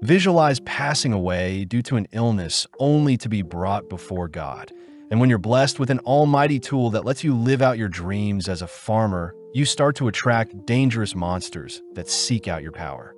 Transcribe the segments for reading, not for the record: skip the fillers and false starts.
Visualize passing away due to an illness only to be brought before God. And when you're blessed with an almighty tool that lets you live out your dreams as a farmer, you start to attract dangerous monsters that seek out your power.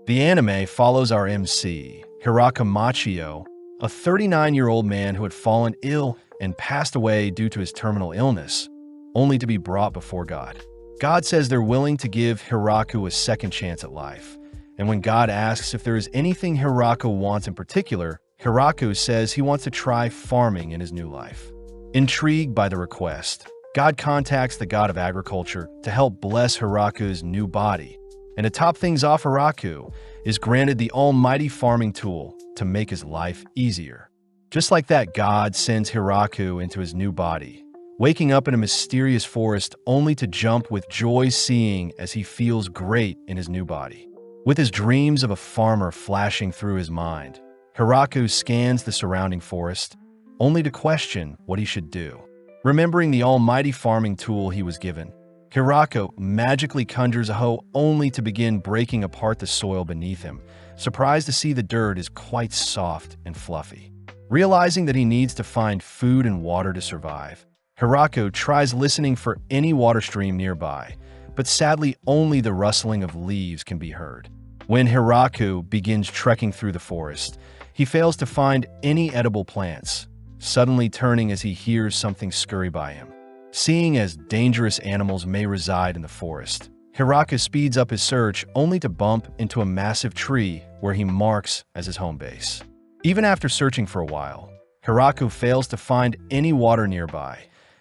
The anime follows our MC, Hiraka Machio, a 39-year-old man who had fallen ill and passed away due to his terminal illness, only to be brought before God. God says they're willing to give Hiraku a second chance at life. And when God asks if there is anything Hiraku wants in particular, Hiraku says he wants to try farming in his new life. Intrigued by the request, God contacts the god of agriculture to help bless Hiraku's new body. And to top things off, Hiraku is granted the almighty farming tool to make his life easier. Just like that, God sends Hiraku into his new body, waking up in a mysterious forest only to jump with joy seeing as he feels great in his new body. With his dreams of a farmer flashing through his mind, Hiraku scans the surrounding forest, only to question what he should do. Remembering the almighty farming tool he was given, Hiraku magically conjures a hoe only to begin breaking apart the soil beneath him, surprised to see the dirt is quite soft and fluffy. Realizing that he needs to find food and water to survive, Hiraku tries listening for any water stream nearby, but sadly only the rustling of leaves can be heard. When Hiraku begins trekking through the forest, he fails to find any edible plants, suddenly turning as he hears something scurry by him. Seeing as dangerous animals may reside in the forest, Hiraku speeds up his search only to bump into a massive tree where he marks as his home base. Even after searching for a while, Hiraku fails to find any water nearby,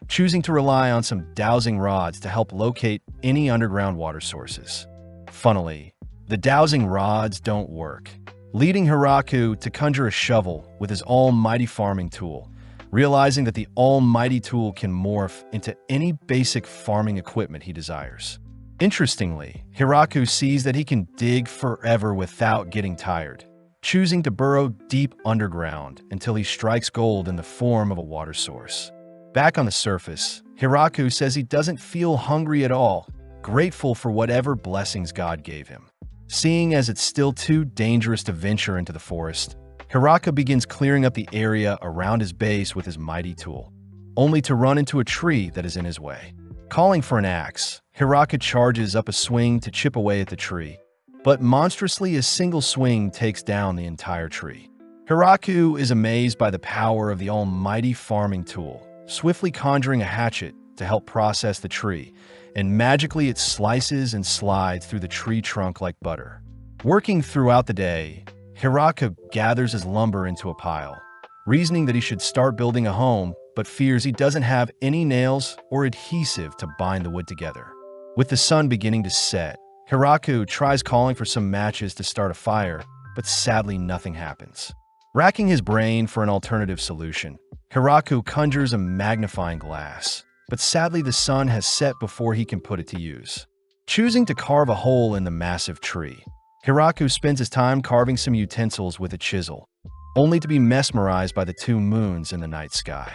choosing to rely on some dowsing rods to help locate any underground water sources. Funnily, the dowsing rods don't work, leading Hiraku to conjure a shovel with his almighty farming tool, realizing that the almighty tool can morph into any basic farming equipment he desires. Interestingly, Hiraku sees that he can dig forever without getting tired, choosing to burrow deep underground until he strikes gold in the form of a water source. Back on the surface, Hiraku says he doesn't feel hungry at all, grateful for whatever blessings God gave him. Seeing as it's still too dangerous to venture into the forest, Hiraku begins clearing up the area around his base with his mighty tool, only to run into a tree that is in his way. Calling for an axe, Hiraku charges up a swing to chip away at the tree, but monstrously a single swing takes down the entire tree. Hiraku is amazed by the power of the almighty farming tool, swiftly conjuring a hatchet to help process the tree, and magically it slices and slides through the tree trunk like butter. Working throughout the day, Hiraku gathers his lumber into a pile, reasoning that he should start building a home, but fears he doesn't have any nails or adhesive to bind the wood together. With the sun beginning to set, Hiraku tries calling for some matches to start a fire, but sadly nothing happens. Racking his brain for an alternative solution, Hiraku conjures a magnifying glass, but sadly the sun has set before he can put it to use. Choosing to carve a hole in the massive tree, Hiraku spends his time carving some utensils with a chisel, only to be mesmerized by the two moons in the night sky.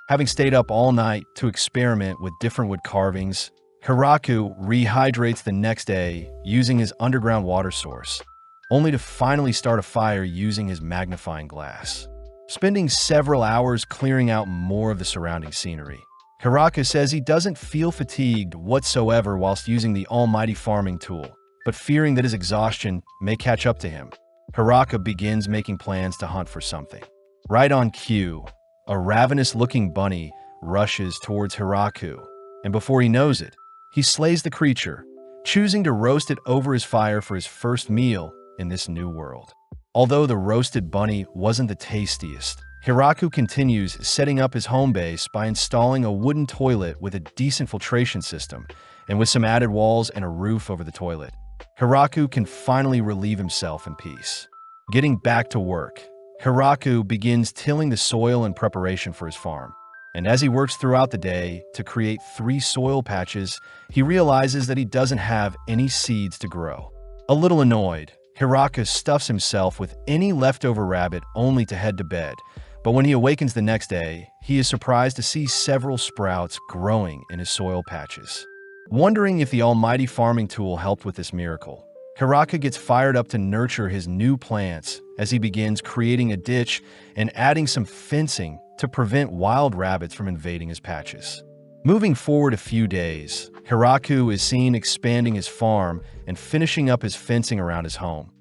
Having stayed up all night to experiment with different wood carvings, Hiraku rehydrates the next day using his underground water source, only to finally start a fire using his magnifying glass. Spending several hours clearing out more of the surrounding scenery, Hiraku says he doesn't feel fatigued whatsoever whilst using the almighty farming tool, but fearing that his exhaustion may catch up to him, Hiraku begins making plans to hunt for something. Right on cue, a ravenous-looking bunny rushes towards Hiraku, and before he knows it, he slays the creature, choosing to roast it over his fire for his first meal in this new world. Although the roasted bunny wasn't the tastiest, Hiraku continues setting up his home base by installing a wooden toilet with a decent filtration system, and with some added walls and a roof over the toilet. Hiraku can finally relieve himself in peace. Getting back to work, Hiraku begins tilling the soil in preparation for his farm. And as he works throughout the day to create 3 soil patches, he realizes that he doesn't have any seeds to grow. A little annoyed, Hiraku stuffs himself with any leftover rabbit only to head to bed. But when he awakens the next day, he is surprised to see several sprouts growing in his soil patches. Wondering if the almighty farming tool helped with this miracle, Hiraka gets fired up to nurture his new plants as he begins creating a ditch and adding some fencing to prevent wild rabbits from invading his patches. Moving forward a few days, Hiraku is seen expanding his farm and finishing up his fencing around his home,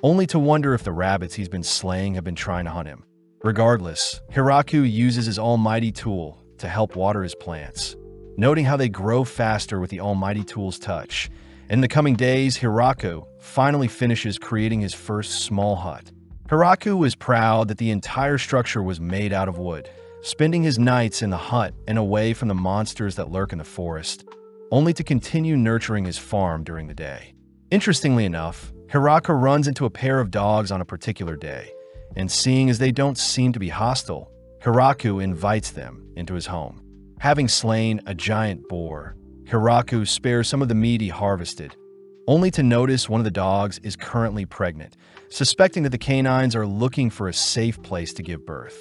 only to wonder if the rabbits he's been slaying have been trying to hunt him. Regardless, Hiraku uses his almighty tool to help water his plants, noting how they grow faster with the almighty tool's touch. In the coming days, Hiraku finally finishes creating his first small hut. Hiraku is proud that the entire structure was made out of wood, spending his nights in the hut and away from the monsters that lurk in the forest, only to continue nurturing his farm during the day. Interestingly enough, Hiraku runs into a pair of dogs on a particular day, and seeing as they don't seem to be hostile, Hiraku invites them into his home. Having slain a giant boar, Hiraku spares some of the meat he harvested, only to notice one of the dogs is currently pregnant, suspecting that the canines are looking for a safe place to give birth.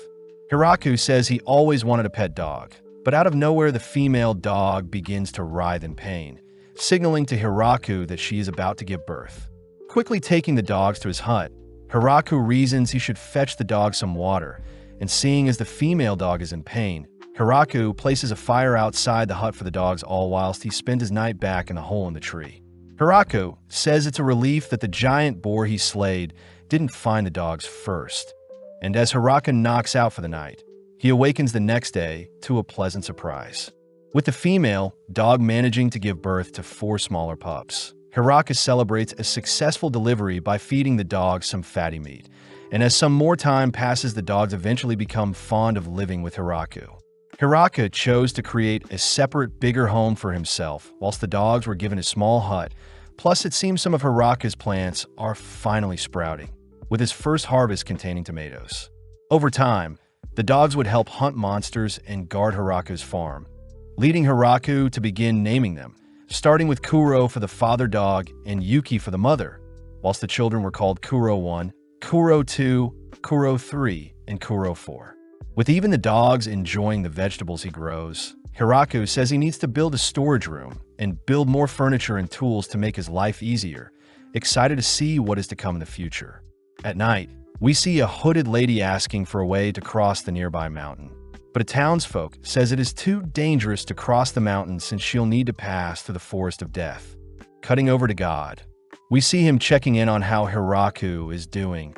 Hiraku says he always wanted a pet dog, but out of nowhere the female dog begins to writhe in pain, signaling to Hiraku that she is about to give birth. Quickly taking the dogs to his hut, Hiraku reasons he should fetch the dog some water, and seeing as the female dog is in pain, Hiraku places a fire outside the hut for the dogs, all whilst he spends his night back in the hole in the tree. Hiraku says it's a relief that the giant boar he slayed didn't find the dogs first, and as Hiraku knocks out for the night, he awakens the next day to a pleasant surprise, with the female dog managing to give birth to 4 smaller pups. Hiraku celebrates a successful delivery by feeding the dogs some fatty meat, and as some more time passes, the dogs eventually become fond of living with Hiraku. Hiraku chose to create a separate, bigger home for himself, whilst the dogs were given a small hut. Plus, it seems some of Hiraku's plants are finally sprouting, with his first harvest containing tomatoes. Over time, the dogs would help hunt monsters and guard Hiraku's farm, leading Hiraku to begin naming them, starting with Kuro for the father dog and Yuki for the mother, whilst the children were called Kuro 1, Kuro 2, Kuro 3, and Kuro 4. With even the dogs enjoying the vegetables he grows, Hiraku says he needs to build a storage room and build more furniture and tools to make his life easier, excited to see what is to come in the future. At night, we see a hooded lady asking for a way to cross the nearby mountain, but a townsfolk says it is too dangerous to cross the mountain since she'll need to pass through the forest of death. Cutting over to God, we see him checking in on how Hiraku is doing,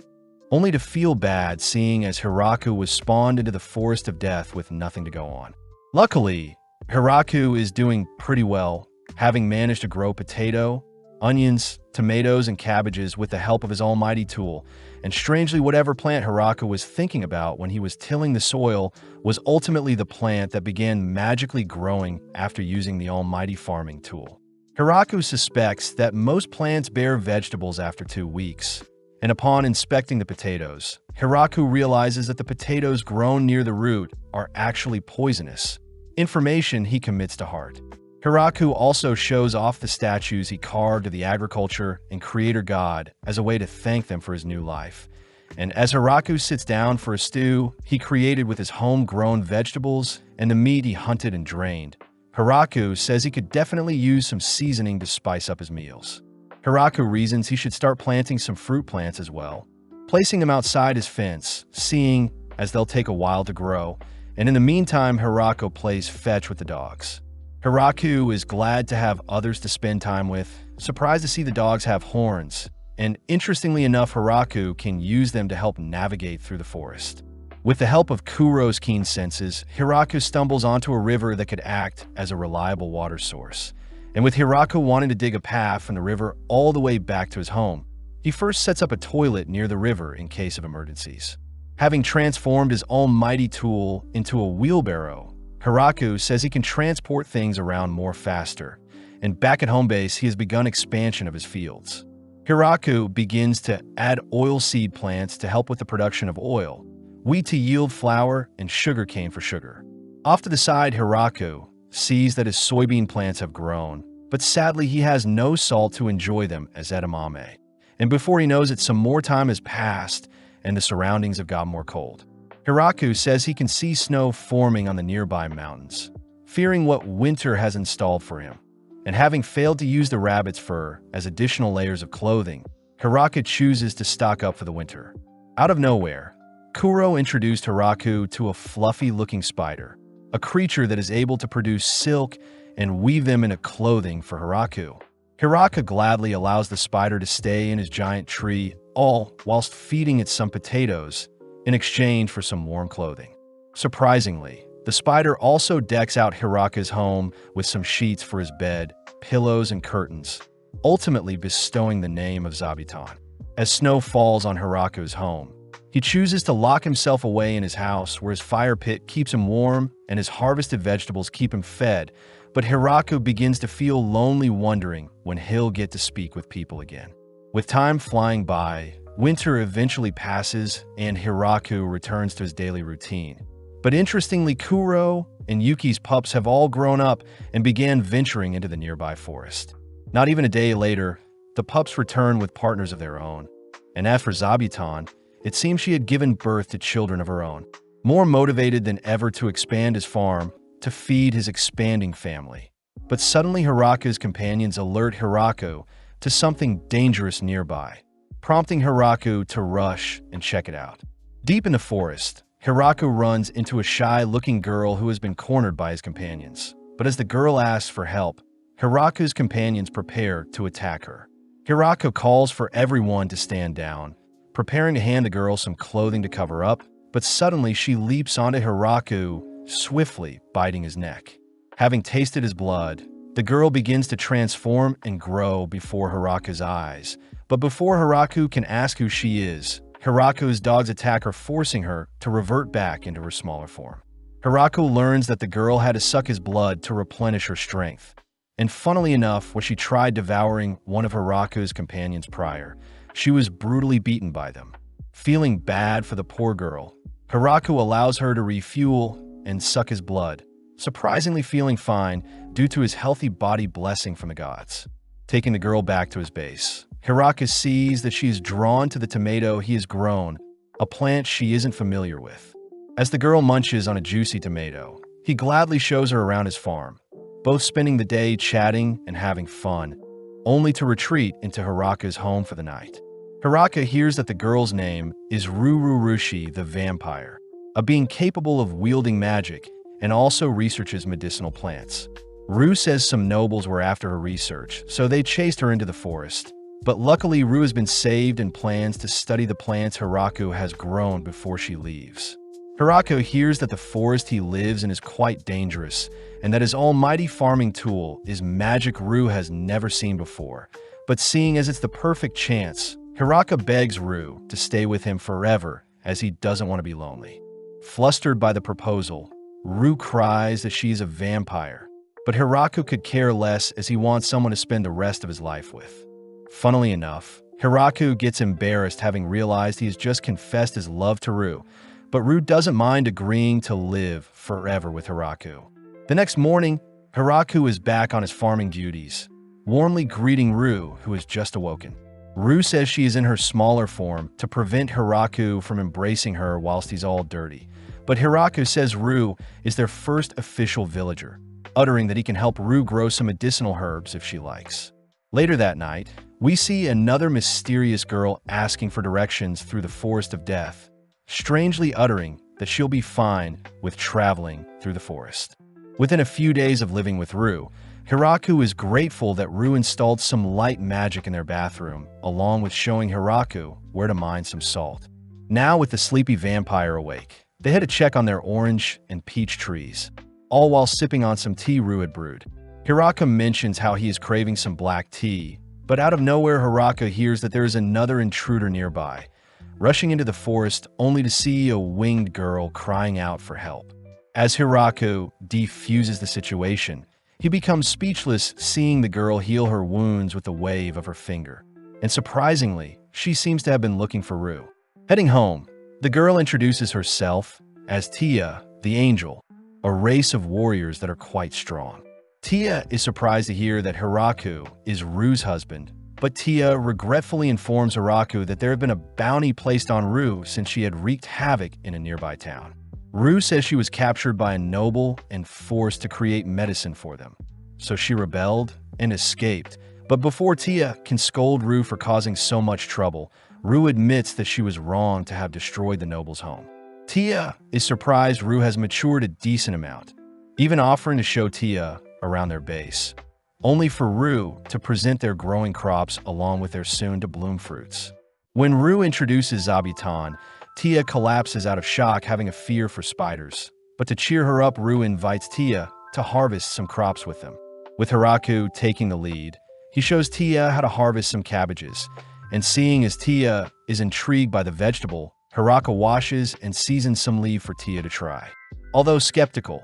only to feel bad seeing as Hiraku was spawned into the forest of death with nothing to go on. Luckily, Hiraku is doing pretty well, having managed to grow potato, onions, tomatoes, and cabbages with the help of his almighty tool, and strangely whatever plant Hiraku was thinking about when he was tilling the soil was ultimately the plant that began magically growing after using the almighty farming tool. Hiraku suspects that most plants bear vegetables after 2 weeks, and upon inspecting the potatoes, Hiraku realizes that the potatoes grown near the root are actually poisonous, information he commits to heart. Hiraku also shows off the statues he carved of the agriculture and creator god as a way to thank them for his new life. And as Hiraku sits down for a stew he created with his homegrown vegetables and the meat he hunted and drained, Hiraku says he could definitely use some seasoning to spice up his meals. Hiraku reasons he should start planting some fruit plants as well, placing them outside his fence, seeing as they'll take a while to grow, and in the meantime Hiraku plays fetch with the dogs. Hiraku is glad to have others to spend time with, surprised to see the dogs have horns, and interestingly enough Hiraku can use them to help navigate through the forest. With the help of Kuro's keen senses, Hiraku stumbles onto a river that could act as a reliable water source. And with Hiraku wanting to dig a path from the river all the way back to his home, he first sets up a toilet near the river in case of emergencies. Having transformed his almighty tool into a wheelbarrow, Hiraku says he can transport things around more faster, and back at home base he has begun expansion of his fields. Hiraku begins to add oilseed plants to help with the production of oil, wheat to yield flour, and sugarcane for sugar. Off to the side, Hiraku sees that his soybean plants have grown, but sadly he has no salt to enjoy them as edamame. And before he knows it, some more time has passed and the surroundings have gotten more cold. Hiraku says he can see snow forming on the nearby mountains, fearing what winter has installed for him. And having failed to use the rabbit's fur as additional layers of clothing, Hiraka chooses to stock up for the winter. Out of nowhere, Kuro introduced Hiraku to a fluffy-looking spider, a creature that is able to produce silk and weave them into clothing for Hiraku. Hiraka gladly allows the spider to stay in his giant tree, all whilst feeding it some potatoes in exchange for some warm clothing. Surprisingly, the spider also decks out Hiraka's home with some sheets for his bed, pillows, and curtains, ultimately bestowing the name of Zabuton. As snow falls on Hiraku's home, he chooses to lock himself away in his house where his fire pit keeps him warm and his harvested vegetables keep him fed, but Hiraku begins to feel lonely, wondering when he'll get to speak with people again. With time flying by, winter eventually passes and Hiraku returns to his daily routine. But interestingly, Kuro and Yuki's pups have all grown up and began venturing into the nearby forest. Not even a day later, the pups return with partners of their own. And as for Zabuton, it seems she had given birth to children of her own. More motivated than ever to expand his farm, to feed his expanding family. But suddenly Hiraku's companions alert Hiraku to something dangerous nearby, prompting Hiraku to rush and check it out. Deep in the forest, Hiraku runs into a shy-looking girl who has been cornered by his companions. But as the girl asks for help, Hiraku's companions prepare to attack her. Hiraku calls for everyone to stand down, preparing to hand the girl some clothing to cover up, but suddenly she leaps onto Hiraku, swiftly biting his neck. Having tasted his blood, the girl begins to transform and grow before Hiraku's eyes. But before Hiraku can ask who she is, Hiraku's dogs attack her, forcing her to revert back into her smaller form. Hiraku learns that the girl had to suck his blood to replenish her strength. And funnily enough, when she tried devouring one of Hiraku's companions prior, she was brutally beaten by them. Feeling bad for the poor girl, Hiraku allows her to refuel and suck his blood, surprisingly feeling fine due to his healthy body blessing from the gods. Taking the girl back to his base, Hiraku sees that she is drawn to the tomato he has grown, a plant she isn't familiar with. As the girl munches on a juicy tomato, he gladly shows her around his farm, both spending the day chatting and having fun, only to retreat into Hiraku's home for the night. Hiraku hears that the girl's name is Rururushi the vampire, a being capable of wielding magic and also researches medicinal plants. Ru says some nobles were after her research, so they chased her into the forest. But luckily, Ru has been saved and plans to study the plants Hiraku has grown before she leaves. Hiraku hears that the forest he lives in is quite dangerous, and that his almighty farming tool is magic Ru has never seen before. But seeing as it's the perfect chance, Hiraku begs Ru to stay with him forever as he doesn't want to be lonely. Flustered by the proposal, Ru cries that she's a vampire, but Hiraku could care less as he wants someone to spend the rest of his life with. Funnily enough, Hiraku gets embarrassed having realized he has just confessed his love to Ru, but Ru doesn't mind agreeing to live forever with Hiraku. The next morning, Hiraku is back on his farming duties, warmly greeting Ru, who has just awoken. Ru says she is in her smaller form to prevent Hiraku from embracing her whilst he's all dirty. But Hiraku says Ru is their first official villager, uttering that he can help Ru grow some medicinal herbs if she likes. Later that night, we see another mysterious girl asking for directions through the forest of death, strangely uttering that she'll be fine with traveling through the forest. Within a few days of living with Ru, Hiraku is grateful that Ru installed some light magic in their bathroom, along with showing Hiraku where to mine some salt. Now with the sleepy vampire awake, they head to check on their orange and peach trees, all while sipping on some tea Ru had brewed. Hiraku mentions how he is craving some black tea, but out of nowhere Hiraku hears that there is another intruder nearby, rushing into the forest only to see a winged girl crying out for help. As Hiraku defuses the situation, he becomes speechless seeing the girl heal her wounds with a wave of her finger. And surprisingly, she seems to have been looking for Ru. Heading home, the girl introduces herself as Tia, the Angel, a race of warriors that are quite strong. Tia is surprised to hear that Hiraku is Ru's husband, but Tia regretfully informs Hiraku that there had been a bounty placed on Ru since she had wreaked havoc in a nearby town. Ru says she was captured by a noble and forced to create medicine for them, so she rebelled and escaped. But before Tia can scold Rue for causing so much trouble, Rue admits that she was wrong to have destroyed the noble's home. Tia is surprised Rue has matured a decent amount, even offering to show Tia around their base, only for Rue to present their growing crops along with their soon-to-bloom fruits. When Rue introduces Zabuton, Tia collapses out of shock, having a fear for spiders. But to cheer her up, Rue invites Tia to harvest some crops with them. With Hiraku taking the lead, he shows Tia how to harvest some cabbages, and seeing as Tia is intrigued by the vegetable, Hiraku washes and seasons some leaf for Tia to try. Although skeptical,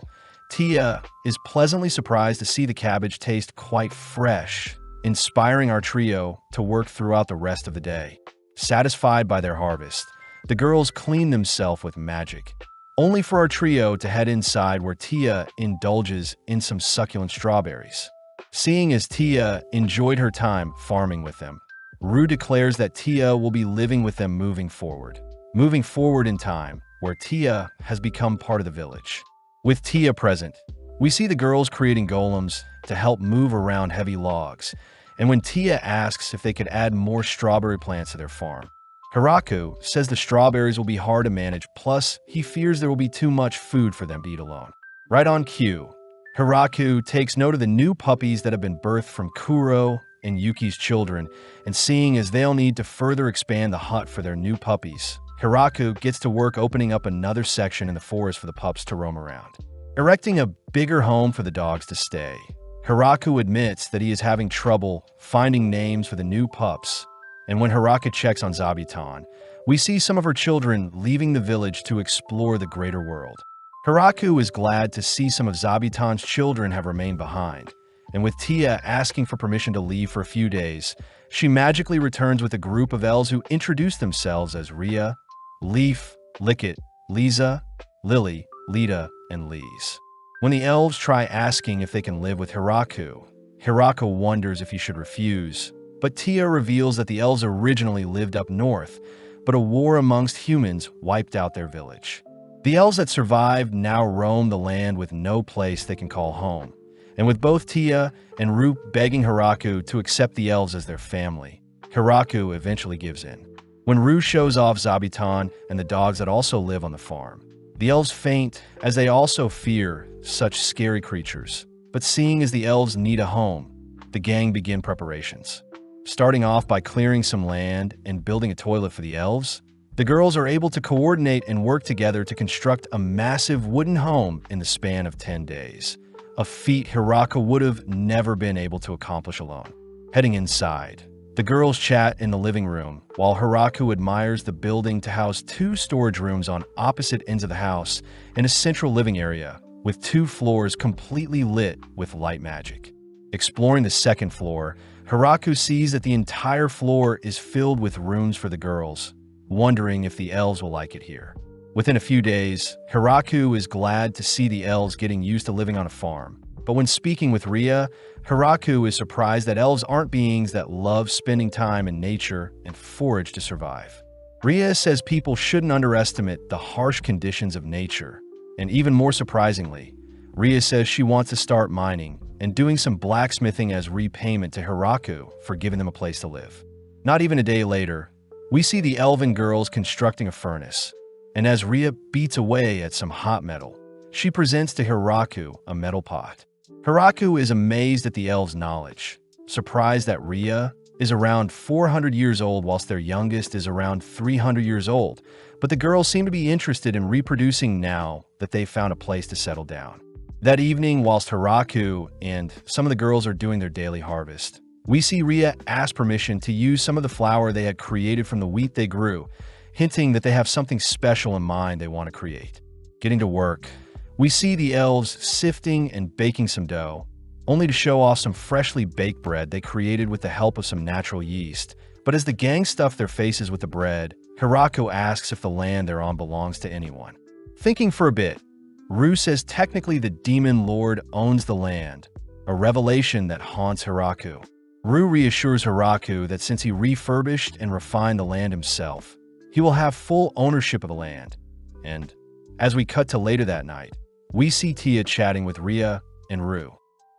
Tia is pleasantly surprised to see the cabbage taste quite fresh, inspiring our trio to work throughout the rest of the day. Satisfied by their harvest, the girls clean themselves with magic, only for our trio to head inside where Tia indulges in some succulent strawberries. Seeing as Tia enjoyed her time farming with them, Rue declares that Tia will be living with them moving forward in time, where Tia has become part of the village. With Tia present, we see the girls creating golems to help move around heavy logs, and when Tia asks if they could add more strawberry plants to their farm, Hiraku says the strawberries will be hard to manage, plus he fears there will be too much food for them to eat alone. Right on cue, Hiraku takes note of the new puppies that have been birthed from Kuro and Yuki's children, and seeing as they'll need to further expand the hut for their new puppies, Hiraku gets to work opening up another section in the forest for the pups to roam around, erecting a bigger home for the dogs to stay. Hiraku admits that he is having trouble finding names for the new pups, and when Hiraku checks on Zabuton, we see some of her children leaving the village to explore the greater world. Hiraku is glad to see some of Zabuton's children have remained behind, and with Tia asking for permission to leave for a few days, she magically returns with a group of elves who introduce themselves as Ria, Leaf, Lickit, Lisa, Lily, Lita, and Lise. When the elves try asking if they can live with Hiraku, Hiraku wonders if he should refuse, but Tia reveals that the elves originally lived up north, but a war amongst humans wiped out their village. The elves that survived now roam the land with no place they can call home, and with both Tia and Rue begging Hiraku to accept the elves as their family, Hiraku eventually gives in. When Rue shows off Zabuton and the dogs that also live on the farm, the elves faint as they also fear such scary creatures. But seeing as the elves need a home, the gang begin preparations. Starting off by clearing some land and building a toilet for the elves, the girls are able to coordinate and work together to construct a massive wooden home in the span of 10 days, a feat Hiraku would have never been able to accomplish alone. Heading inside, the girls chat in the living room, while Hiraku admires the building to house 2 storage rooms on opposite ends of the house and a central living area, with 2 floors completely lit with light magic. Exploring the second floor, Hiraku sees that the entire floor is filled with rooms for the girls, wondering if the elves will like it here. Within a few days, Hiraku is glad to see the elves getting used to living on a farm. But when speaking with Ria, Hiraku is surprised that elves aren't beings that love spending time in nature and forage to survive. Ria says people shouldn't underestimate the harsh conditions of nature. And even more surprisingly, Ria says she wants to start mining and doing some blacksmithing as repayment to Hiraku for giving them a place to live. Not even a day later, we see the elven girls constructing a furnace, and as Ria beats away at some hot metal, she presents to Hiraku a metal pot. Hiraku is amazed at the elves' knowledge, surprised that Ria is around 400 years old whilst their youngest is around 300 years old, but the girls seem to be interested in reproducing now that they've found a place to settle down. That evening, whilst Hiraku and some of the girls are doing their daily harvest, we see Ria ask permission to use some of the flour they had created from the wheat they grew, hinting that they have something special in mind they want to create. Getting to work, we see the elves sifting and baking some dough, only to show off some freshly baked bread they created with the help of some natural yeast. But as the gang stuff their faces with the bread, Hiraku asks if the land they're on belongs to anyone. Thinking for a bit, Rue says technically the demon lord owns the land, a revelation that haunts Hiraku. Rue reassures Hiraku that since he refurbished and refined the land himself, he will have full ownership of the land. And as we cut to later that night, we see Tia chatting with Ria and Rue.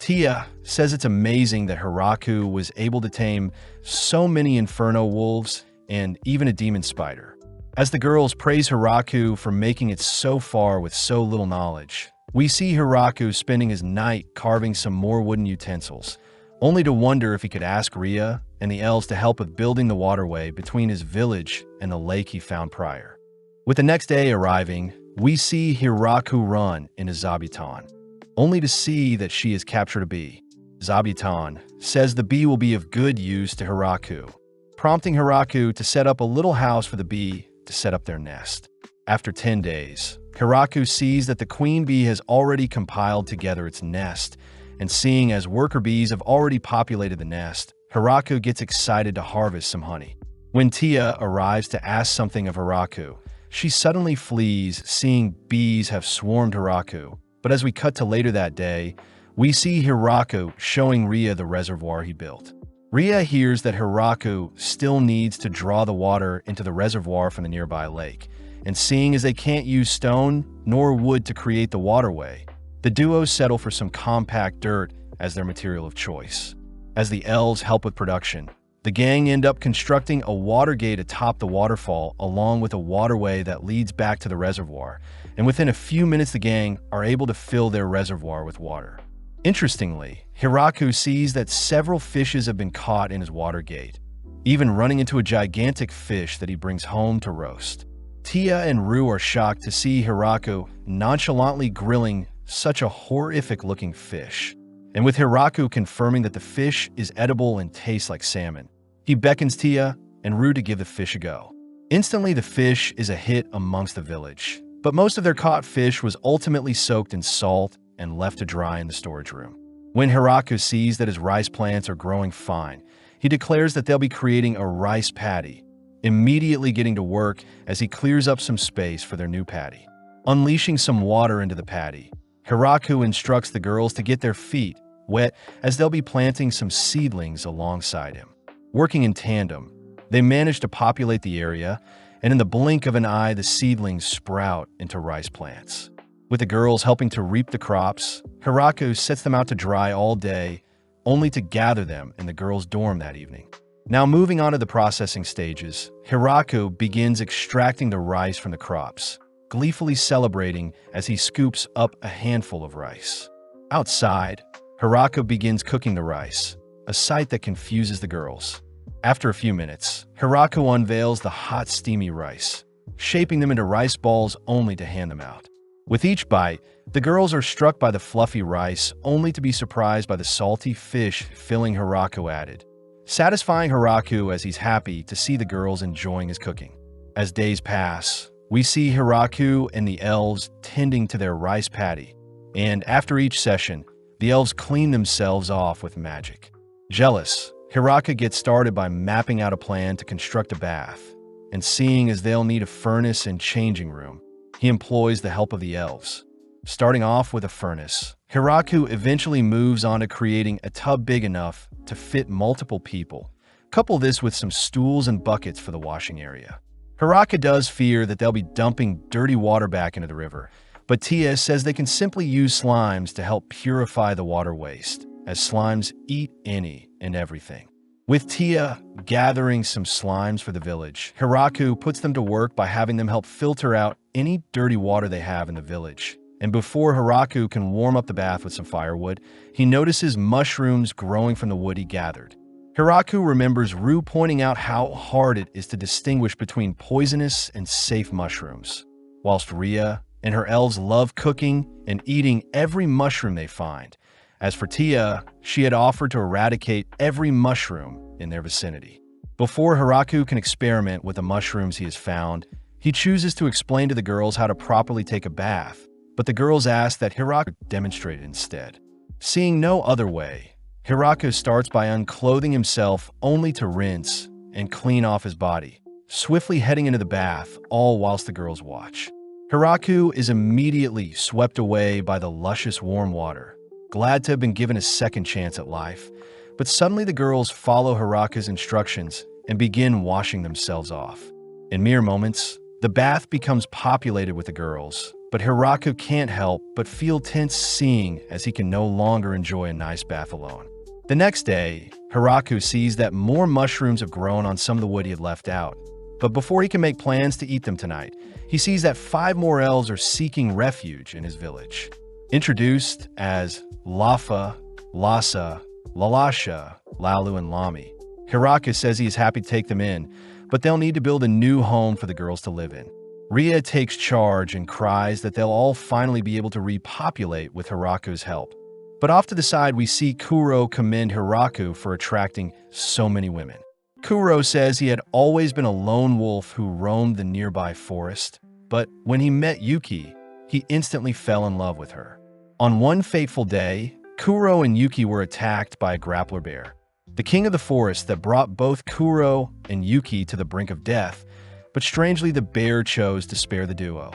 Tia says it's amazing that Hiraku was able to tame so many inferno wolves and even a demon spider. As the girls praise Hiraku for making it so far with so little knowledge, we see Hiraku spending his night carving some more wooden utensils, only to wonder if he could ask Ria and the elves to help with building the waterway between his village and the lake he found prior. With the next day arriving, we see Hiraku run into Zabuton, only to see that she has captured a bee. Zabuton says the bee will be of good use to Hiraku, prompting Hiraku to set up a little house for the bee to set up their nest. After 10 days, Hiraku sees that the queen bee has already compiled together its nest, and seeing as worker bees have already populated the nest, Hiraku gets excited to harvest some honey. When Tia arrives to ask something of Hiraku, she suddenly flees, seeing bees have swarmed Hiraku. But as we cut to later that day, we see Hiraku showing Ria the reservoir he built. Ria hears that Hiraku still needs to draw the water into the reservoir from the nearby lake, and seeing as they can't use stone nor wood to create the waterway, the duo settle for some compact dirt as their material of choice. As the elves help with production, the gang end up constructing a water gate atop the waterfall along with a waterway that leads back to the reservoir, and within a few minutes the gang are able to fill their reservoir with water. Interestingly, Hiraku sees that several fishes have been caught in his water gate, even running into a gigantic fish that he brings home to roast. Tia and Rue are shocked to see Hiraku nonchalantly grilling such a horrific-looking fish, and with Hiraku confirming that the fish is edible and tastes like salmon, he beckons Tia and Rue to give the fish a go. Instantly, the fish is a hit amongst the village, but most of their caught fish was ultimately soaked in salt and left to dry in the storage room. When Hiraku sees that his rice plants are growing fine, he declares that they'll be creating a rice paddy, immediately getting to work as he clears up some space for their new paddy. Unleashing some water into the paddy, Hiraku instructs the girls to get their feet wet as they'll be planting some seedlings alongside him. Working in tandem, they manage to populate the area, and in the blink of an eye, the seedlings sprout into rice plants. With the girls helping to reap the crops, Hiraku sets them out to dry all day, only to gather them in the girls' dorm that evening. Now moving on to the processing stages, Hiraku begins extracting the rice from the crops, gleefully celebrating as he scoops up a handful of rice. Outside, Hiraku begins cooking the rice, a sight that confuses the girls. After a few minutes, Hiraku unveils the hot, steamy rice, shaping them into rice balls only to hand them out. With each bite, the girls are struck by the fluffy rice, only to be surprised by the salty fish filling Hiraku added, satisfying Hiraku as he's happy to see the girls enjoying his cooking. As days pass, we see Hiraku and the elves tending to their rice paddy, and after each session, the elves clean themselves off with magic. Jealous, Hiraku gets started by mapping out a plan to construct a bath, and seeing as they'll need a furnace and changing room, he employs the help of the elves. Starting off with a furnace, Hiraku eventually moves on to creating a tub big enough to fit multiple people. Couple this with some stools and buckets for the washing area. Hiraku does fear that they'll be dumping dirty water back into the river, but Tia says they can simply use slimes to help purify the water waste, as slimes eat any and everything. With Tia gathering some slimes for the village, Hiraku puts them to work by having them help filter out any dirty water they have in the village. And before Hiraku can warm up the bath with some firewood, he notices mushrooms growing from the wood he gathered. Hiraku remembers Rue pointing out how hard it is to distinguish between poisonous and safe mushrooms, whilst Ria and her elves love cooking and eating every mushroom they find. As for Tia, she had offered to eradicate every mushroom in their vicinity. Before Hiraku can experiment with the mushrooms he has found, he chooses to explain to the girls how to properly take a bath, but the girls ask that Hiraku demonstrate it instead. Seeing no other way, Hiraku starts by unclothing himself only to rinse and clean off his body, swiftly heading into the bath, all whilst the girls watch. Hiraku is immediately swept away by the luscious warm water, glad to have been given a second chance at life, but suddenly the girls follow Hiraku's instructions and begin washing themselves off. In mere moments, the bath becomes populated with the girls, but Hiraku can't help but feel tense seeing as he can no longer enjoy a nice bath alone. The next day, Hiraku sees that more mushrooms have grown on some of the wood he had left out. But before he can make plans to eat them tonight, he sees that 5 more elves are seeking refuge in his village. Introduced as Lafa, Lhasa, Lalasha, Lalu, and Lami, Hiraku says he is happy to take them in, but they'll need to build a new home for the girls to live in. Ria takes charge and cries that they'll all finally be able to repopulate with Hiraku's help. But off to the side, we see Kuro commend Hiraku for attracting so many women. Kuro says he had always been a lone wolf who roamed the nearby forest, but when he met Yuki, he instantly fell in love with her. On one fateful day, Kuro and Yuki were attacked by a grappler bear, the king of the forest that brought both Kuro and Yuki to the brink of death, but strangely the bear chose to spare the duo.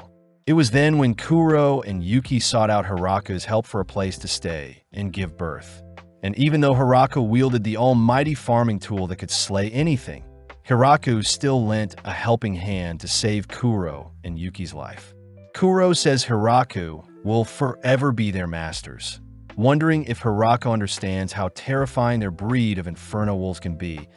It was then when Kuro and Yuki sought out Hiraku's help for a place to stay and give birth. And even though Hiraku wielded the almighty farming tool that could slay anything, Hiraku still lent a helping hand to save Kuro and Yuki's life. Kuro says Hiraku will forever be their masters, wondering if Hiraku understands how terrifying their breed of inferno wolves can be.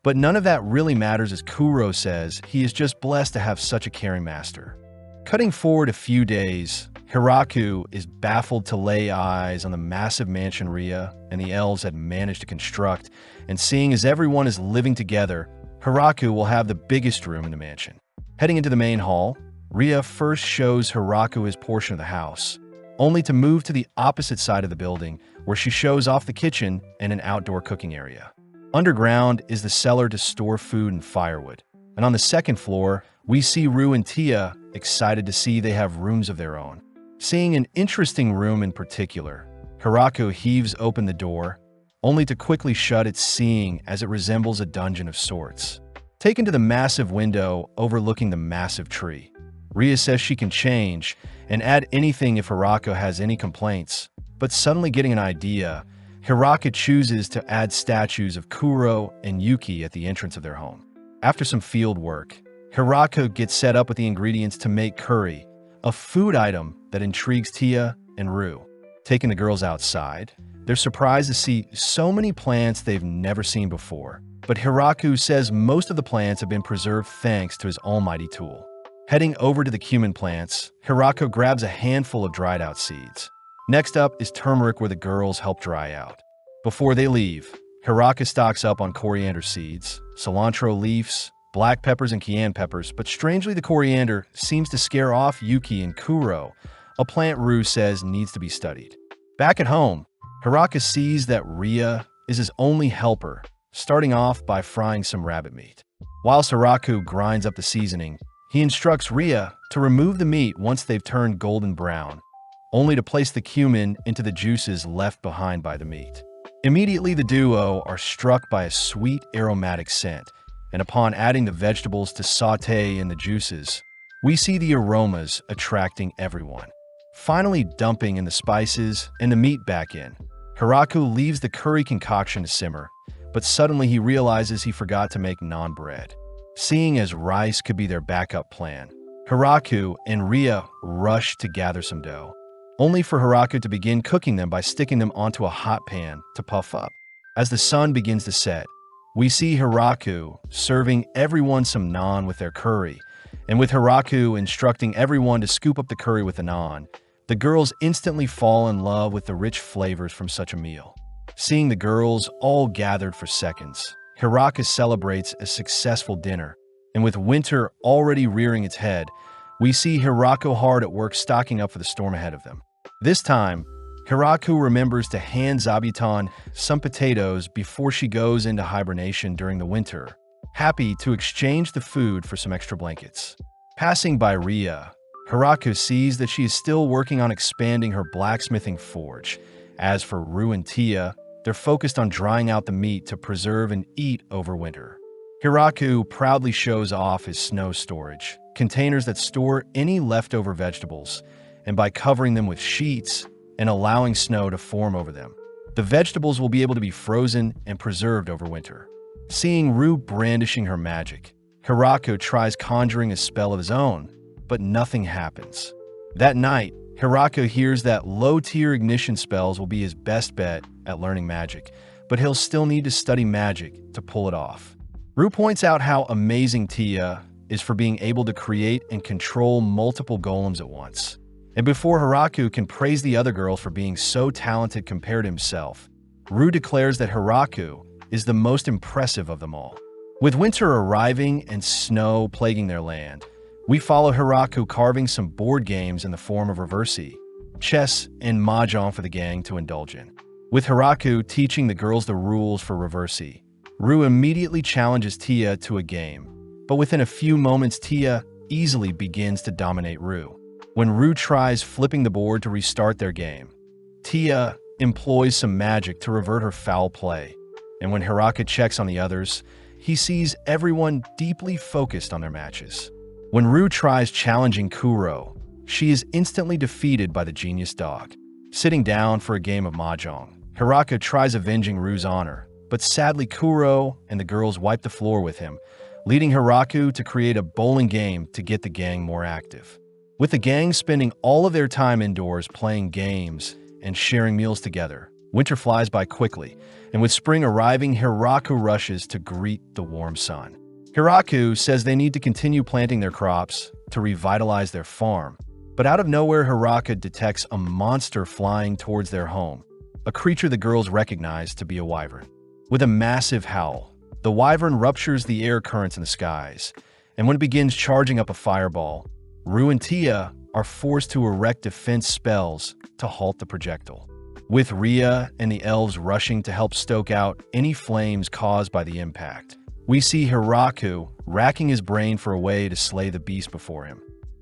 But none of that really matters, as Kuro says he is just blessed to have such a caring master. Cutting forward a few days, Hiraku is baffled to lay eyes on the massive mansion Ria and the elves had managed to construct, and seeing as everyone is living together, Hiraku will have the biggest room in the mansion. Heading into the main hall, Ria first shows Hiraku his portion of the house, only to move to the opposite side of the building where she shows off the kitchen and an outdoor cooking area. Underground is the cellar to store food and firewood, and on the second floor, we see Rue and Tia excited to see they have rooms of their own. Seeing an interesting room in particular, Hiraku heaves open the door, only to quickly shut it, seeing as it resembles a dungeon of sorts. Taken to the massive window overlooking the massive tree, Ria says she can change and add anything if Hiraku has any complaints, but suddenly getting an idea, Hiraku chooses to add statues of Kuro and Yuki at the entrance of their home. After some field work, Hiraku gets set up with the ingredients to make curry, a food item that intrigues Tia and Rue. Taking the girls outside, they're surprised to see so many plants they've never seen before, but Hiraku says most of the plants have been preserved thanks to his almighty tool. Heading over to the cumin plants, Hiraku grabs a handful of dried out seeds. Next up is turmeric, where the girls help dry out. Before they leave, Hiraku stocks up on coriander seeds, cilantro leaves, black peppers, and cayenne peppers, but strangely the coriander seems to scare off Yuki and Kuro, a plant Rue says needs to be studied. Back at home, Hiraku sees that Ria is his only helper, starting off by frying some rabbit meat. Whilst Hiraku grinds up the seasoning, he instructs Ria to remove the meat once they've turned golden brown, only to place the cumin into the juices left behind by the meat. Immediately the duo are struck by a sweet aromatic scent, and upon adding the vegetables to saute in the juices, we see the aromas attracting everyone. Finally dumping in the spices and the meat back in, Hiraku leaves the curry concoction to simmer, but suddenly he realizes he forgot to make naan bread. Seeing as rice could be their backup plan, Hiraku and Ria rush to gather some dough, only for Hiraku to begin cooking them by sticking them onto a hot pan to puff up. As the sun begins to set, we see Hiraku serving everyone some naan with their curry, and with Hiraku instructing everyone to scoop up the curry with the naan, the girls instantly fall in love with the rich flavors from such a meal. Seeing the girls all gathered for seconds, Hiraku celebrates a successful dinner, and with winter already rearing its head, we see Hiraku hard at work stocking up for the storm ahead of them. This time, Hiraku remembers to hand Zabuton some potatoes before she goes into hibernation during the winter, happy to exchange the food for some extra blankets. Passing by Ria, Hiraku sees that she is still working on expanding her blacksmithing forge. As for Rue and Tia, they're focused on drying out the meat to preserve and eat over winter. Hiraku proudly shows off his snow storage, containers that store any leftover vegetables, and by covering them with sheets and allowing snow to form over them, the vegetables will be able to be frozen and preserved over winter. Seeing Rue brandishing her magic, Hiraku tries conjuring a spell of his own, but nothing happens. That night, Hirako hears that low-tier ignition spells will be his best bet at learning magic, but he'll still need to study magic to pull it off. Rue points out how amazing Tia is for being able to create and control multiple golems at once. And before Hirako can praise the other girls for being so talented compared to himself, Rue declares that Hirako is the most impressive of them all. With winter arriving and snow plaguing their land, we follow Hirako carving some board games in the form of reversi, chess, and mahjong for the gang to indulge in. With Hirako teaching the girls the rules for reversi, Rue immediately challenges Tia to a game, but within a few moments Tia easily begins to dominate Rue. When Rue tries flipping the board to restart their game, Tia employs some magic to revert her foul play, and when Hirako checks on the others, he sees everyone deeply focused on their matches. When Rue tries challenging Kuro, she is instantly defeated by the genius dog. Sitting down for a game of mahjong, Hirako tries avenging Rue's honor, but sadly Kuro and the girls wipe the floor with him, leading Hirako to create a bowling game to get the gang more active. With the gang spending all of their time indoors playing games and sharing meals together, winter flies by quickly, and with spring arriving, Hirako rushes to greet the warm sun. Hirako says they need to continue planting their crops to revitalize their farm, but out of nowhere Hirako detects a monster flying towards their home, a creature the girls recognize to be a wyvern. With a massive howl, the wyvern ruptures the air currents in the skies, and when it begins charging up a fireball, Rue and Tia are forced to erect defense spells to halt the projectile. With Ria and the elves rushing to help stoke out any flames caused by the impact, we see Hirako racking his brain for a way to slay the beast before him.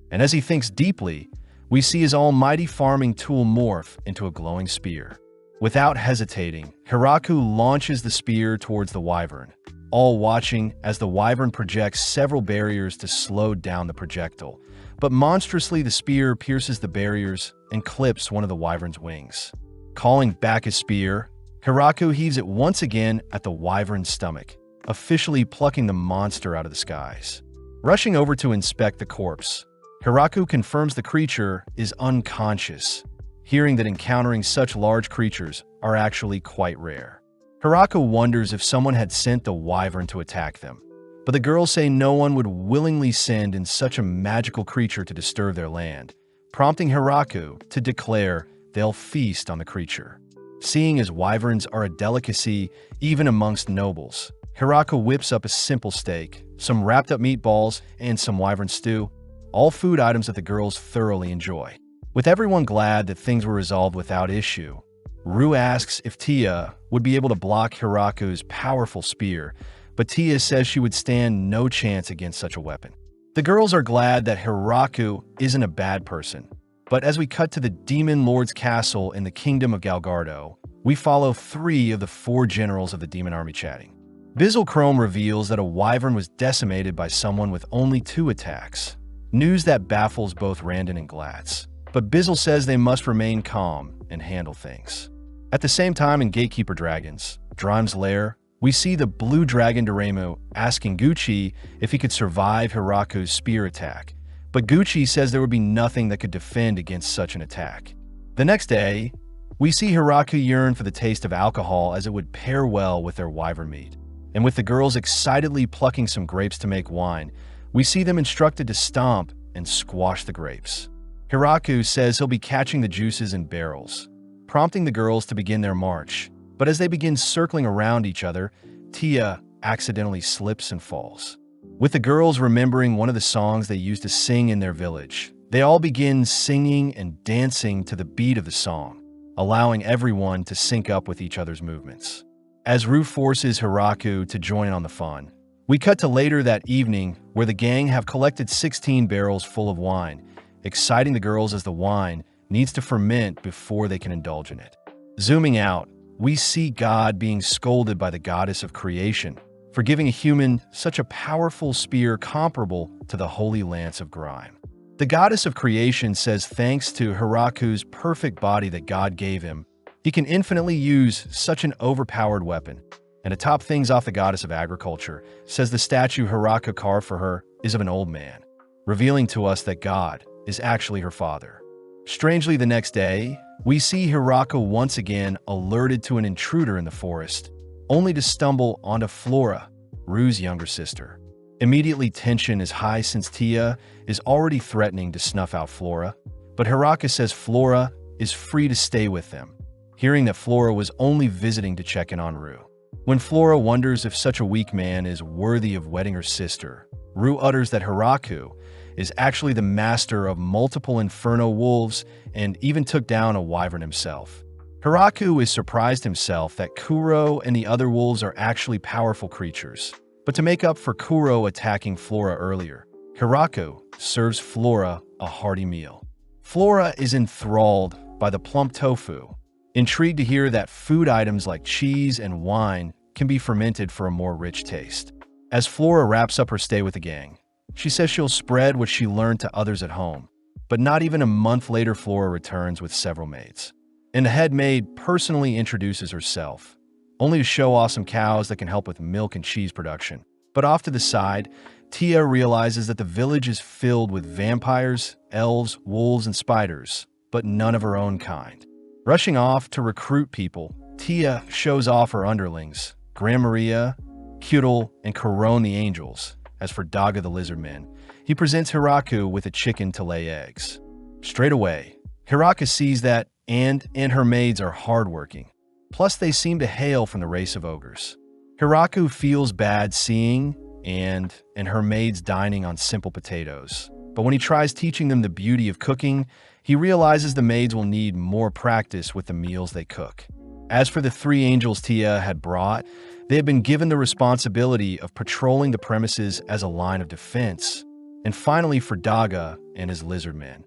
And as he thinks deeply, we see his almighty farming tool morph into a glowing spear. Without hesitating, Hirako launches the spear towards the wyvern, all watching as the wyvern projects several barriers to slow down the projectile. But monstrously, the spear pierces the barriers and clips one of the wyvern's wings. Calling back his spear, Hirako heaves it once again at the wyvern's stomach, officially plucking the monster out of the skies. Rushing over to inspect the corpse, Hirako confirms the creature is unconscious, hearing that encountering such large creatures are actually quite rare. Hirako wonders if someone had sent the wyvern to attack them, but the girls say no one would willingly send in such a magical creature to disturb their land, prompting Hirako to declare they'll feast on the creature. Seeing as wyverns are a delicacy even amongst nobles, Hirako whips up a simple steak, some wrapped-up meatballs, and some wyvern stew, all food items that the girls thoroughly enjoy. With everyone glad that things were resolved without issue, Rue asks if Tia would be able to block Hirako's powerful spear, but Tia says she would stand no chance against such a weapon. The girls are glad that Hirako isn't a bad person, but as we cut to the Demon Lord's castle in the Kingdom of Galgardo, we follow 3 of the 4 generals of the demon army chatting. Bizzle Chrome reveals that a wyvern was decimated by someone with only 2 attacks, news that baffles both Randon and Glatz, but Bizzle says they must remain calm and handle things. At the same time in Gatekeeper Dragons, Drime's lair, we see the blue dragon Doremu asking Gucci if he could survive Hirako's spear attack, but Gucci says there would be nothing that could defend against such an attack. The next day, we see Hirako yearn for the taste of alcohol as it would pair well with their wyvern meat. And with the girls excitedly plucking some grapes to make wine, we see them instructed to stomp and squash the grapes. Hirako says he'll be catching the juices in barrels, prompting the girls to begin their march. But as they begin circling around each other, Tia accidentally slips and falls. With the girls remembering one of the songs they used to sing in their village, they all begin singing and dancing to the beat of the song, allowing everyone to sync up with each other's movements. As Rue forces Hirako to join on the fun, we cut to later that evening where the gang have collected 16 barrels full of wine, exciting the girls as the wine needs to ferment before they can indulge in it. Zooming out, we see God being scolded by the goddess of creation for giving a human such a powerful spear comparable to the holy lance of Grime. The goddess of creation says thanks to Hirako's perfect body that God gave him, he can infinitely use such an overpowered weapon. And to top things off, the goddess of agriculture says the statue Hirako carved for her is of an old man, revealing to us that God is actually her father. Strangely, the next day, we see Hirako once again alerted to an intruder in the forest, only to stumble onto Flora, Rue's younger sister. Immediately, tension is high since Tia is already threatening to snuff out Flora, but Hiraka says Flora is free to stay with them, hearing that Flora was only visiting to check in on Rue. When Flora wonders if such a weak man is worthy of wedding her sister, Rue utters that Hiraku is actually the master of multiple inferno wolves and even took down a wyvern himself. Hiraku is surprised himself that Kuro and the other wolves are actually powerful creatures. But to make up for Kuro attacking Flora earlier, Hiraku serves Flora a hearty meal. Flora is enthralled by the plump tofu, intrigued to hear that food items like cheese and wine can be fermented for a more rich taste. As Flora wraps up her stay with the gang, she says she'll spread what she learned to others at home, but not even a month later Flora returns with several maids. And the head maid personally introduces herself, only to show off some cows that can help with milk and cheese production. But off to the side, Tia realizes that the village is filled with vampires, elves, wolves, and spiders, but none of her own kind. Rushing off to recruit people, Tia shows off her underlings, Gran Maria, Kyurel, and Corone the angels. As for Daga the lizardman, he presents Hiraku with a chicken to lay eggs. Straight away, Hiraka sees that and her maids are hardworking. Plus, they seem to hail from the race of ogres. Hiraku feels bad seeing and her maids dining on simple potatoes. But when he tries teaching them the beauty of cooking, he realizes the maids will need more practice with the meals they cook. As for the three angels Tia had brought, they had been given the responsibility of patrolling the premises as a line of defense. And finally, for Daga and his lizardman,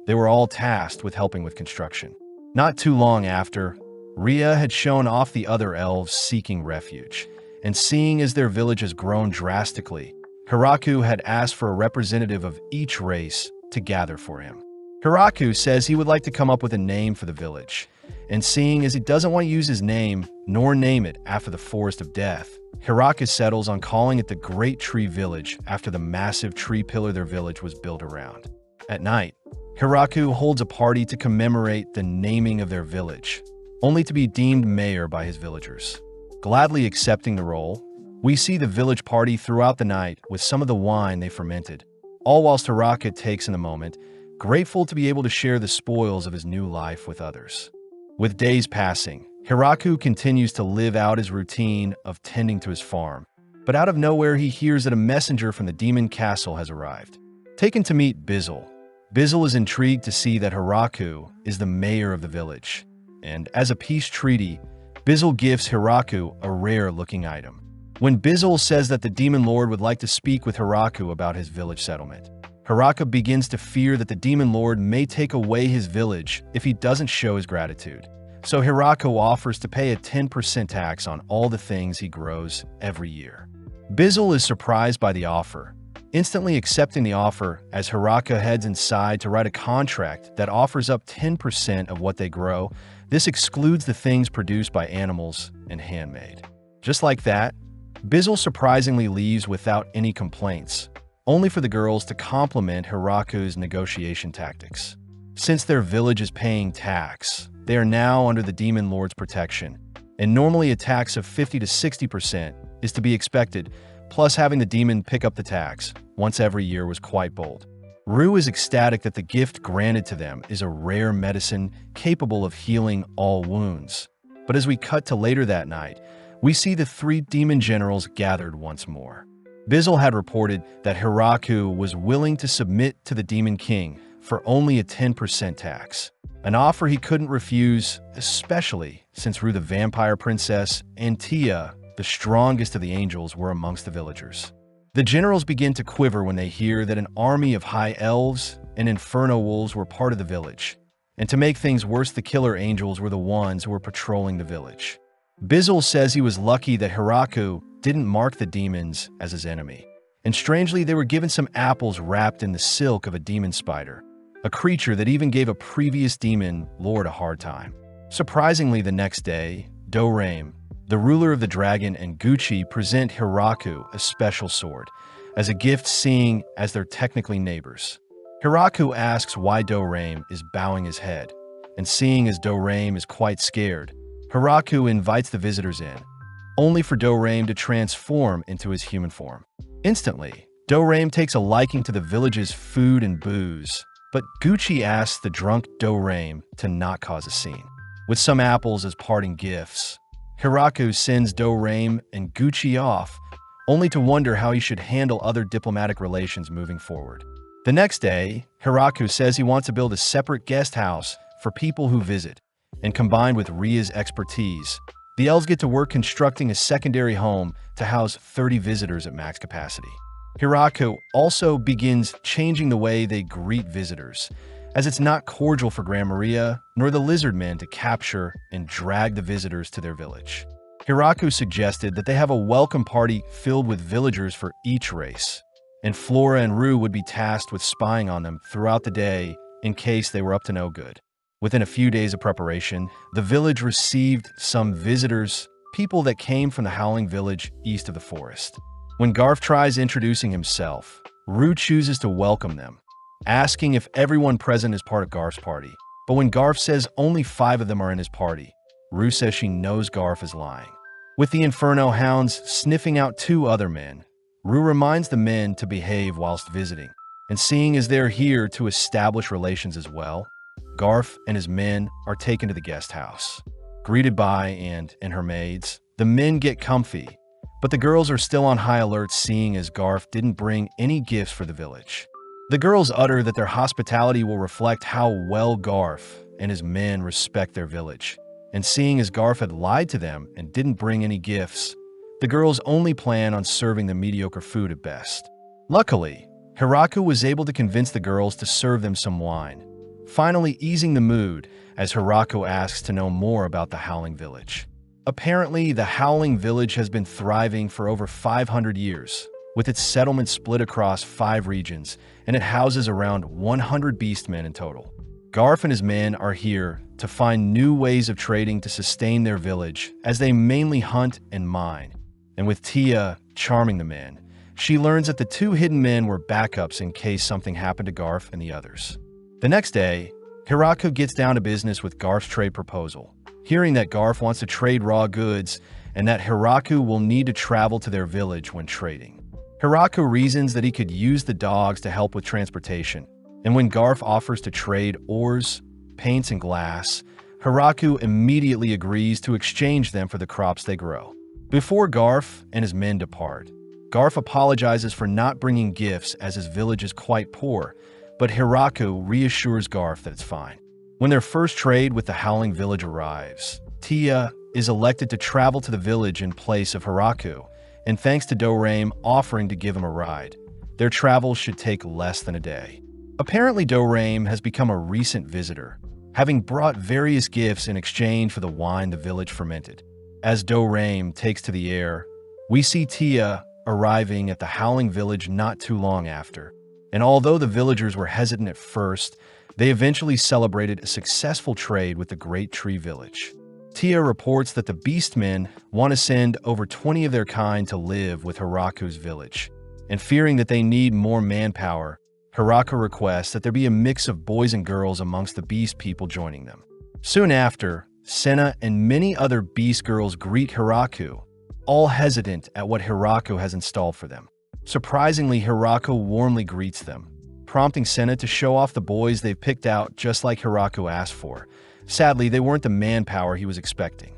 they were all tasked with helping with construction. Not too long after, Ria had shown off the other elves seeking refuge, and seeing as their village has grown drastically, Hiraku had asked for a representative of each race to gather for him. Hiraku says he would like to come up with a name for the village, and seeing as he doesn't want to use his name nor name it after the Forest of Death, Hiraku settles on calling it the Great Tree Village after the massive tree pillar their village was built around. At night, Hiraku holds a party to commemorate the naming of their village, only to be deemed mayor by his villagers. Gladly accepting the role, we see the village party throughout the night with some of the wine they fermented, all whilst Hiraku takes in the moment, grateful to be able to share the spoils of his new life with others. With days passing, Hiraku continues to live out his routine of tending to his farm, but out of nowhere he hears that a messenger from the demon castle has arrived. Taken to meet Bizzle, Bizzle is intrigued to see that Hiraku is the mayor of the village, and as a peace treaty, Bizzle gives Hiraku a rare-looking item. When Bizzle says that the demon lord would like to speak with Hiraku about his village settlement, Hiraku begins to fear that the demon lord may take away his village if he doesn't show his gratitude. So Hiraku offers to pay a 10% tax on all the things he grows every year. Bizzle is surprised by the offer, instantly accepting the offer as Hiraku heads inside to write a contract that offers up 10% of what they grow. This excludes the things produced by animals and handmade. Just like that, Bizzle surprisingly leaves without any complaints, only for the girls to compliment Hiraku's negotiation tactics. Since their village is paying tax, they are now under the demon lord's protection, and normally a tax of 50 to 60% is to be expected, plus having the demon pick up the tax once every year was quite bold. Rue is ecstatic that the gift granted to them is a rare medicine capable of healing all wounds. But as we cut to later that night, we see the three demon generals gathered once more. Bizzle had reported that Hiraku was willing to submit to the Demon King for only a 10% tax, an offer he couldn't refuse, especially since Rue the Vampire Princess and Tia, the strongest of the angels, were amongst the villagers. The generals begin to quiver when they hear that an army of high elves and inferno wolves were part of the village, and to make things worse, the killer angels were the ones who were patrolling the village. Bizzle says he was lucky that Hiraku didn't mark the demons as his enemy, and strangely they were given some apples wrapped in the silk of a demon spider, a creature that even gave a previous demon lord a hard time. Surprisingly, the next day, Dorame, the ruler of the dragon, and Gucci present Hiraku a special sword as a gift, seeing as they're technically neighbors. Hiraku asks why Dorame is bowing his head, and seeing as Dorame is quite scared, Hiraku invites the visitors in, only for Dorame to transform into his human form. Instantly, Dorame takes a liking to the village's food and booze, but Gucci asks the drunk Dorame to not cause a scene. With some apples as parting gifts, Hiraku sends Dorame and Gucci off, only to wonder how he should handle other diplomatic relations moving forward. The next day, Hiraku says he wants to build a separate guest house for people who visit, and combined with Ria's expertise, the elves get to work constructing a secondary home to house 30 visitors at max capacity. Hiraku also begins changing the way they greet visitors, as it's not cordial for Gran Maria nor the lizard men to capture and drag the visitors to their village. Hiraku suggested that they have a welcome party filled with villagers for each race, and Flora and Rue would be tasked with spying on them throughout the day in case they were up to no good. Within a few days of preparation, the village received some visitors, people that came from the Howling Village east of the forest. When Garf tries introducing himself, Rue chooses to welcome them, asking if everyone present is part of Garf's party. But when Garf says only 5 of them are in his party, Rue says she knows Garf is lying. With the Inferno Hounds sniffing out 2 other men, Rue reminds the men to behave whilst visiting, and seeing as they're here to establish relations as well, Garf and his men are taken to the guest house. Greeted by and her maids, the men get comfy, but the girls are still on high alert seeing as Garf didn't bring any gifts for the village. The girls utter that their hospitality will reflect how well Garf and his men respect their village, and seeing as Garf had lied to them and didn't bring any gifts, the girls only plan on serving them mediocre food at best. Luckily, Hiraku was able to convince the girls to serve them some wine, finally easing the mood as Hiraku asks to know more about the Howling Village. Apparently, the Howling Village has been thriving for over 500 years, with its settlement split across 5 regions, and it houses around 100 beastmen in total. Garf and his men are here to find new ways of trading to sustain their village, as they mainly hunt and mine. And with Tia charming the men, she learns that the 2 hidden men were backups in case something happened to Garf and the others. The next day, Hiraku gets down to business with Garf's trade proposal, hearing that Garf wants to trade raw goods and that Hiraku will need to travel to their village when trading. Hiraku reasons that he could use the dogs to help with transportation, and when Garf offers to trade ores, paints, and glass, Hiraku immediately agrees to exchange them for the crops they grow. Before Garf and his men depart, Garf apologizes for not bringing gifts as his village is quite poor, but Hiraku reassures Garf that it's fine. When their first trade with the Howling Village arrives, Tia is elected to travel to the village in place of Hiraku, and thanks to Dorame offering to give him a ride, their travel should take less than a day. Apparently Dorame has become a recent visitor, having brought various gifts in exchange for the wine the village fermented. As Dorame takes to the air, we see Tia arriving at the Howling Village not too long after, and although the villagers were hesitant at first, they eventually celebrated a successful trade with the Great Tree Village. Tia reports that the Beastmen want to send over 20 of their kind to live with Hiraku's village, and fearing that they need more manpower, Hiraku requests that there be a mix of boys and girls amongst the Beast people joining them. Soon after, Senna and many other Beast girls greet Hiraku, all hesitant at what Hiraku has installed for them. Surprisingly, Hiraku warmly greets them, prompting Senna to show off the boys they've picked out just like Hiraku asked for. Sadly, they weren't the manpower he was expecting.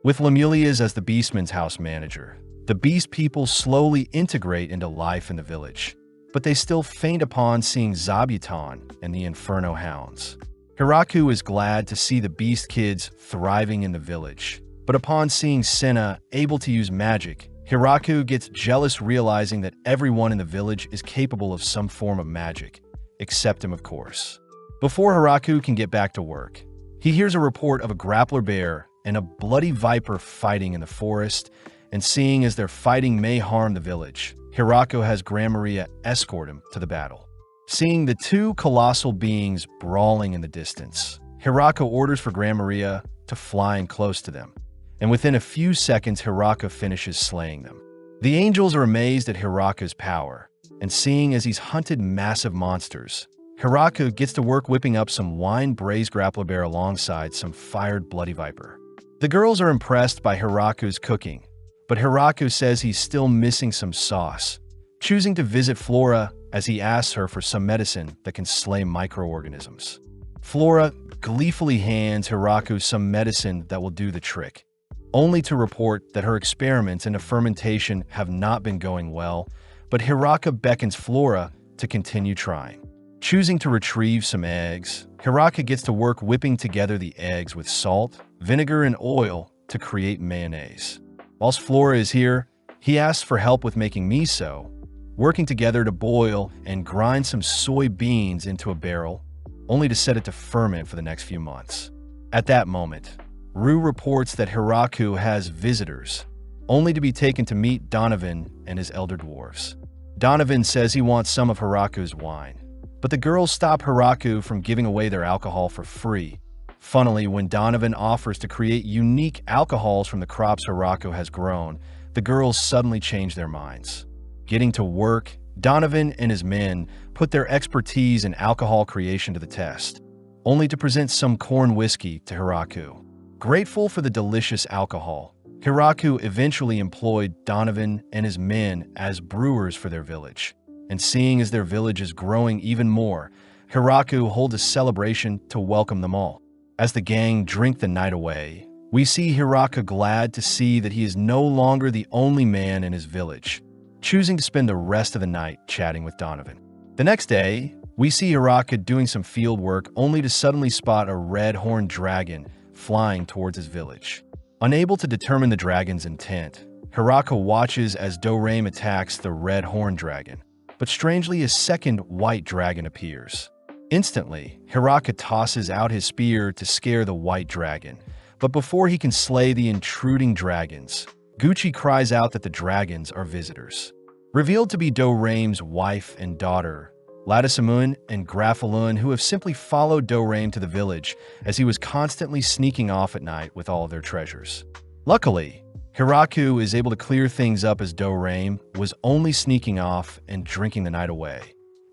With Lemulias as the Beastman's house manager, the Beast people slowly integrate into life in the village, but they still faint upon seeing Zabuton and the Inferno Hounds. Hiraku is glad to see the Beast kids thriving in the village, but upon seeing Senna able to use magic, Hiraku gets jealous realizing that everyone in the village is capable of some form of magic, except him of course. Before Hiraku can get back to work, he hears a report of a grappler bear and a bloody viper fighting in the forest, and seeing as their fighting may harm the village, Hiraku has Gran Maria escort him to the battle. Seeing the 2 colossal beings brawling in the distance, Hiraku orders for Gran Maria to fly in close to them, and within a few seconds Hiraku finishes slaying them. The angels are amazed at Hiraku's power, and seeing as he's hunted massive monsters, Hiraku gets to work whipping up some wine-braised grappler bear alongside some fired bloody viper. The girls are impressed by Hiraku's cooking, but Hiraku says he's still missing some sauce, choosing to visit Flora as he asks her for some medicine that can slay microorganisms. Flora gleefully hands Hiraku some medicine that will do the trick, only to report that her experiments into fermentation have not been going well, but Hiraku beckons Flora to continue trying. Choosing to retrieve some eggs, Hiraku gets to work whipping together the eggs with salt, vinegar, and oil to create mayonnaise. Whilst Flora is here, he asks for help with making miso, working together to boil and grind some soybeans into a barrel, only to set it to ferment for the next few months. At that moment, Rue reports that Hiraku has visitors, only to be taken to meet Donovan and his elder dwarves. Donovan says he wants some of Hiraku's wine, but the girls stop Hiraku from giving away their alcohol for free. Funnily, when Donovan offers to create unique alcohols from the crops Hiraku has grown, the girls suddenly change their minds. Getting to work, Donovan and his men put their expertise in alcohol creation to the test, only to present some corn whiskey to Hiraku. Grateful for the delicious alcohol, Hiraku eventually employed Donovan and his men as brewers for their village. And seeing as their village is growing even more, Hiraku holds a celebration to welcome them all. As the gang drink the night away, we see Hiraku glad to see that he is no longer the only man in his village, choosing to spend the rest of the night chatting with Donovan. The next day, we see Hiraku doing some field work only to suddenly spot a red-horned dragon flying towards his village. Unable to determine the dragon's intent, Hiraku watches as Dorame attacks the red-horned dragon, but strangely a second white dragon appears. Instantly, Hiraku tosses out his spear to scare the white dragon, but before he can slay the intruding dragons, Gucci cries out that the dragons are visitors. Revealed to be Dorame's wife and daughter, Ladisamun and Grafalun, who have simply followed Dorame to the village as he was constantly sneaking off at night with all of their treasures. Luckily, Hiraku is able to clear things up as Dorame was only sneaking off and drinking the night away.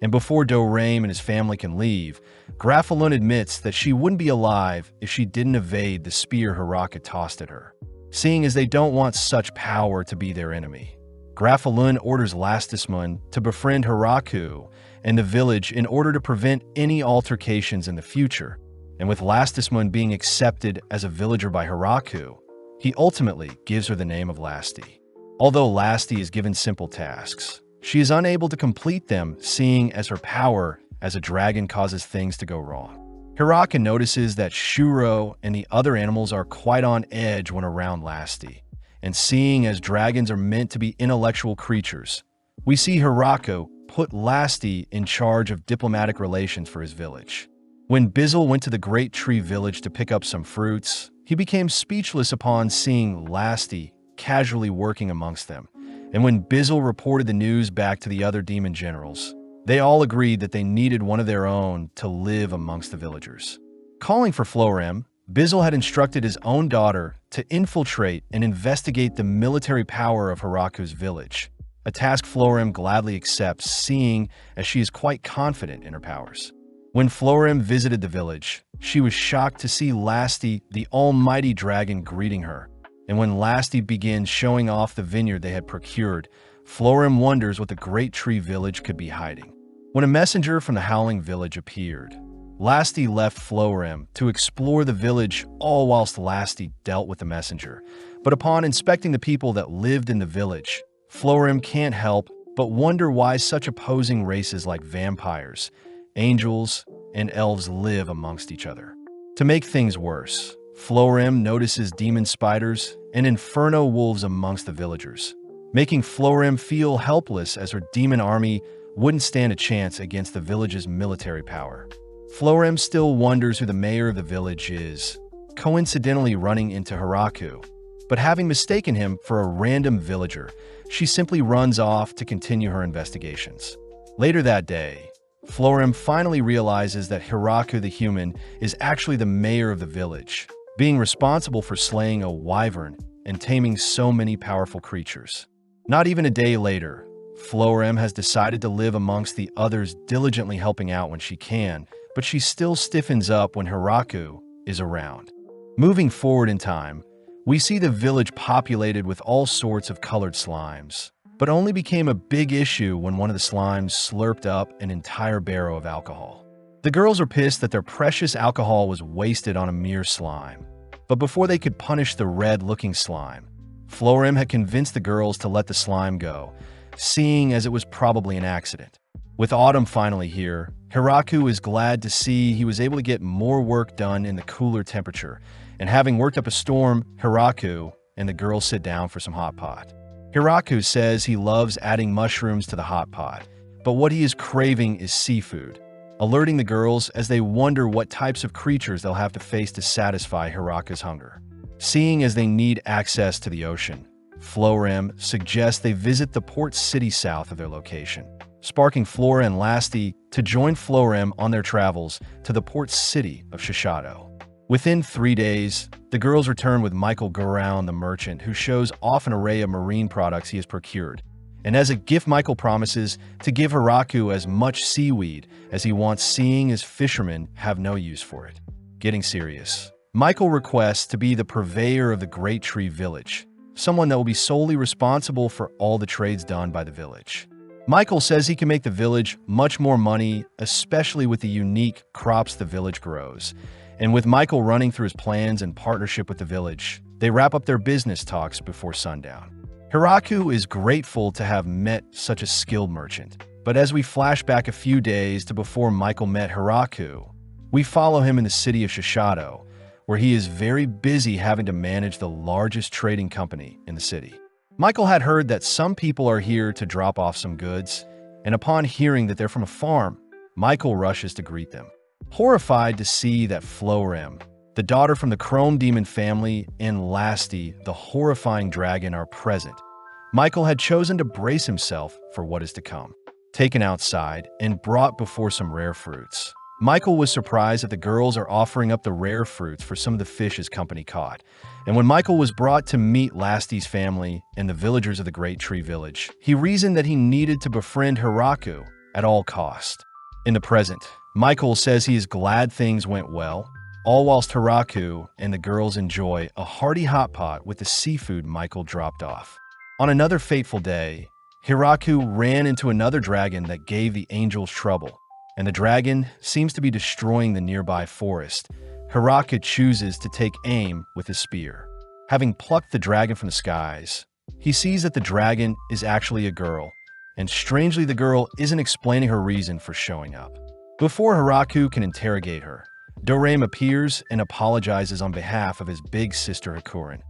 And before Dorame and his family can leave, Grafalun admits that she wouldn't be alive if she didn't evade the spear Hiraku tossed at her, seeing as they don't want such power to be their enemy. Grafalun orders Lastismun to befriend Hiraku and the village in order to prevent any altercations in the future, and with Lastismun being accepted as a villager by Hiraku, he ultimately gives her the name of Lasti. Although Lasti is given simple tasks, she is unable to complete them, seeing as her power as a dragon causes things to go wrong. Hiraku notices that Shuro and the other animals are quite on edge when around Lasti, and seeing as dragons are meant to be intellectual creatures, we see Hiraku put Lasti in charge of diplomatic relations for his village. When Bizzle went to the Great Tree Village to pick up some fruits, he became speechless upon seeing Lasti casually working amongst them. And when Bizzle reported the news back to the other demon generals, they all agreed that they needed one of their own to live amongst the villagers. Calling for Florem, Bizzle had instructed his own daughter to infiltrate and investigate the military power of Hiraku's village, a task Florem gladly accepts, seeing as she is quite confident in her powers. When Florem visited the village, she was shocked to see Lasti, the almighty dragon, greeting her. And when Lasti begins showing off the vineyard they had procured, Florem wonders what the Great Tree Village could be hiding. When a messenger from the Howling Village appeared, Lasti left Florem to explore the village, all whilst Lasti dealt with the messenger. But upon inspecting the people that lived in the village, Florem can't help but wonder why such opposing races like vampires, angels, and elves live amongst each other. To make things worse, Florem notices demon spiders and inferno wolves amongst the villagers, making Florem feel helpless as her demon army wouldn't stand a chance against the village's military power. Florem still wonders who the mayor of the village is, coincidentally running into Hiraku, but having mistaken him for a random villager, she simply runs off to continue her investigations. Later that day, Florem finally realizes that Hiraku the human is actually the mayor of the village, being responsible for slaying a wyvern and taming so many powerful creatures. Not even a day later, Florem has decided to live amongst the others, diligently helping out when she can, but she still stiffens up when Hiraku is around. Moving forward in time, we see the village populated with all sorts of colored slimes, but only became a big issue when one of the slimes slurped up an entire barrel of alcohol. The girls are pissed that their precious alcohol was wasted on a mere slime. But before they could punish the red-looking slime, Florem had convinced the girls to let the slime go, seeing as it was probably an accident. With autumn finally here, Hiraku is glad to see he was able to get more work done in the cooler temperature, and having worked up a storm, Hiraku and the girls sit down for some hot pot. Hiraku says he loves adding mushrooms to the hot pot, but what he is craving is seafood, alerting the girls as they wonder what types of creatures they'll have to face to satisfy Hiraku's hunger. Seeing as they need access to the ocean, Florem suggests they visit the port city south of their location, sparking Flora and Lasti to join Florem on their travels to the port city of Shishido. Within 3 days, the girls return with Michael Guraun, the merchant, who shows off an array of marine products he has procured. And as a gift, Michael promises to give Hiraku as much seaweed as he wants, seeing as fishermen have no use for it. Getting serious, Michael requests to be the purveyor of the Great Tree Village, someone that will be solely responsible for all the trades done by the village. Michael says he can make the village much more money, especially with the unique crops the village grows. And with Michael running through his plans and partnership with the village, they wrap up their business talks before sundown. Hiraku is grateful to have met such a skilled merchant, but as we flash back a few days to before Michael met Hiraku, we follow him in the city of Shishido, where he is very busy having to manage the largest trading company in the city. Michael had heard that some people are here to drop off some goods, and upon hearing that they're from a farm, Michael rushes to greet them. Horrified to see that Florem, the daughter from the Chrome Demon family, and Lasti, the horrifying dragon, are present, Michael had chosen to brace himself for what is to come. Taken outside and brought before some rare fruits, Michael was surprised that the girls are offering up the rare fruits for some of the fish his company caught. And when Michael was brought to meet Lasti's family and the villagers of the Great Tree Village, he reasoned that he needed to befriend Hiraku at all cost. In the present, Michael says he is glad things went well, all whilst Hiraku and the girls enjoy a hearty hot pot with the seafood Michael dropped off. On another fateful day, Hiraku ran into another dragon that gave the angels trouble, and the dragon seems to be destroying the nearby forest. Hiraku chooses to take aim with his spear. Having plucked the dragon from the skies, he sees that the dragon is actually a girl, and strangely the girl isn't explaining her reason for showing up. Before Hiraku can interrogate her, Dorame appears and apologizes on behalf of his big sister Hakurin,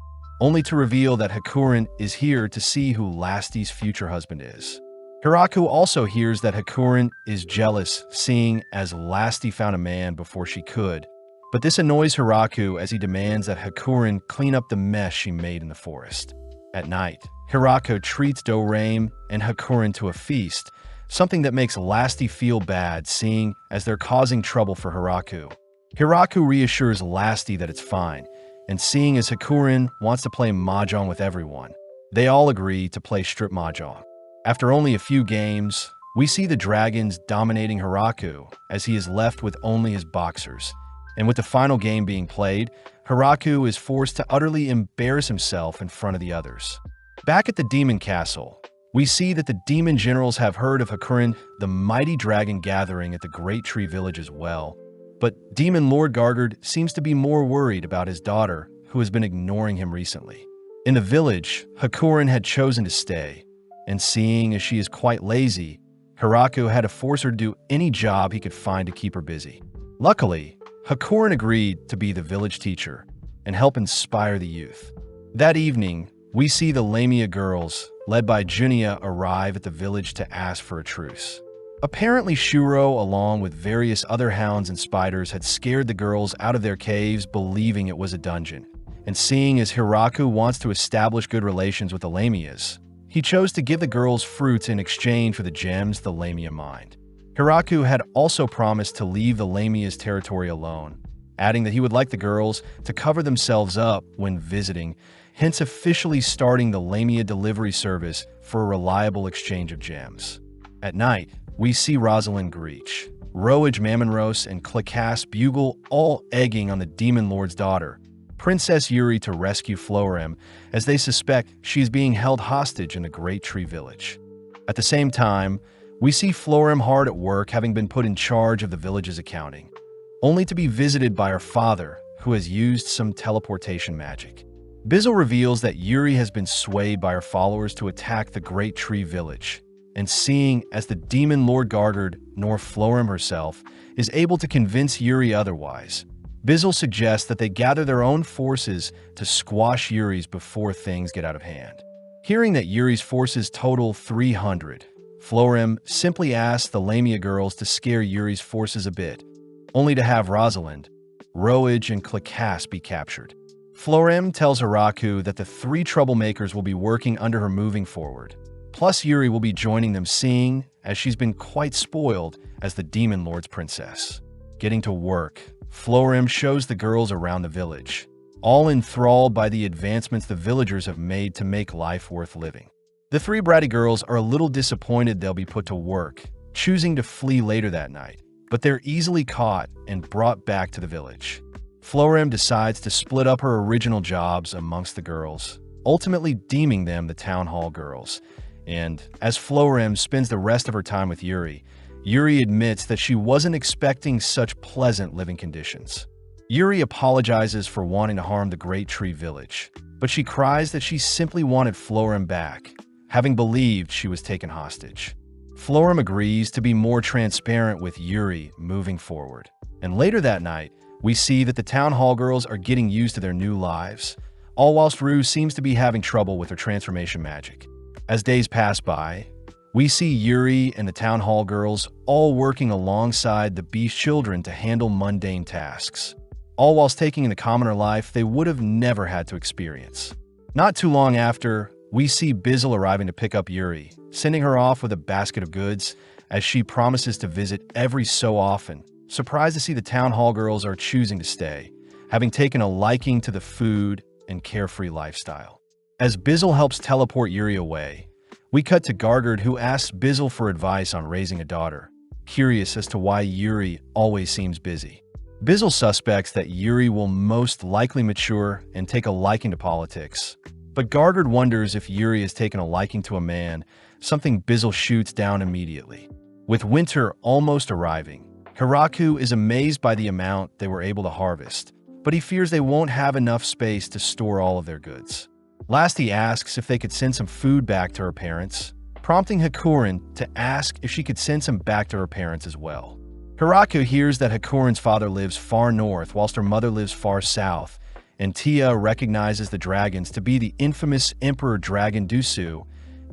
only to reveal that Hakurin is here to see who Lasti's future husband is. Hiraku also hears that Hakurin is jealous, seeing as Lasti found a man before she could, but this annoys Hiraku as he demands that Hakurin clean up the mess she made in the forest. At night, Hiraku treats Dorame and Hakurin to a feast, something that makes Lasti feel bad, seeing as they're causing trouble for Hiraku. Hiraku reassures Lasti that it's fine, and seeing as Hakurin wants to play mahjong with everyone, they all agree to play strip mahjong. After only a few games, we see the dragons dominating Hiraku as he is left with only his boxers. And with the final game being played, Hiraku is forced to utterly embarrass himself in front of the others. Back at the Demon Castle, we see that the demon generals have heard of Hakurin, the mighty dragon, gathering at the Great Tree Village as well. But Demon Lord Gargard seems to be more worried about his daughter, who has been ignoring him recently. In the village, Hakurin had chosen to stay, and seeing as she is quite lazy, Hiraku had to force her to do any job he could find to keep her busy. Luckily, Hakurin agreed to be the village teacher and help inspire the youth. That evening, we see the Lamia girls, led by Junia, arrive at the village to ask for a truce. Apparently Shuro, along with various other hounds and spiders, had scared the girls out of their caves, believing it was a dungeon. And seeing as Hiraku wants to establish good relations with the Lamias, he chose to give the girls fruits in exchange for the gems the Lamia mined. Hiraku had also promised to leave the Lamia's territory alone, adding that he would like the girls to cover themselves up when visiting, hence officially starting the Lamia delivery service for a reliable exchange of gems. At night, we see Rosalind Greach, Roage Mamonros, and Klakas Bugle all egging on the Demon Lord's daughter, Princess Yuri, to rescue Florem, as they suspect she is being held hostage in the Great Tree Village. At the same time, we see Florem hard at work, having been put in charge of the village's accounting, only to be visited by her father, who has used some teleportation magic. Bizzle reveals that Yuri has been swayed by her followers to attack the Great Tree Village, and seeing as the Demon Lord Gargard, nor Florem herself, is able to convince Yuri otherwise, Bizzle suggests that they gather their own forces to squash Yuri's before things get out of hand. Hearing that Yuri's forces total 300, Florem simply asks the Lamia girls to scare Yuri's forces a bit, only to have Rosalind, Roage, and Klakas be captured. Florem tells Hiraku that the three troublemakers will be working under her moving forward. Plus, Yuri will be joining them, seeing as she's been quite spoiled as the Demon Lord's princess. Getting to work, Florem shows the girls around the village, all enthralled by the advancements the villagers have made to make life worth living. The three bratty girls are a little disappointed they'll be put to work, choosing to flee later that night, but they're easily caught and brought back to the village. Florem decides to split up her original jobs amongst the girls, ultimately deeming them the Town Hall girls. And as Florem spends the rest of her time with Yuri, Yuri admits that she wasn't expecting such pleasant living conditions. Yuri apologizes for wanting to harm the Great Tree Village, but she cries that she simply wanted Florem back, having believed she was taken hostage. Florem agrees to be more transparent with Yuri moving forward. And later that night, we see that the Town Hall girls are getting used to their new lives, all whilst Rue seems to be having trouble with her transformation magic. As days pass by, we see Yuri and the Town Hall girls all working alongside the Beast children to handle mundane tasks, all whilst taking in a commoner life they would have never had to experience. Not too long after, we see Bizzle arriving to pick up Yuri, sending her off with a basket of goods as she promises to visit every so often, surprised to see the Town Hall girls are choosing to stay, having taken a liking to the food and carefree lifestyle. As Bizzle helps teleport Yuri away, we cut to Gargard, who asks Bizzle for advice on raising a daughter, curious as to why Yuri always seems busy. Bizzle suspects that Yuri will most likely mature and take a liking to politics, but Gargard wonders if Yuri has taken a liking to a man, something Bizzle shoots down immediately. With winter almost arriving, Hiraku is amazed by the amount they were able to harvest, but he fears they won't have enough space to store all of their goods. Last, he asks if they could send some food back to her parents, prompting Hakurin to ask if she could send some back to her parents as well. Hiraku hears that Hakurin's father lives far north whilst her mother lives far south, and Tia recognizes the dragons to be the infamous Emperor Dragon Dusu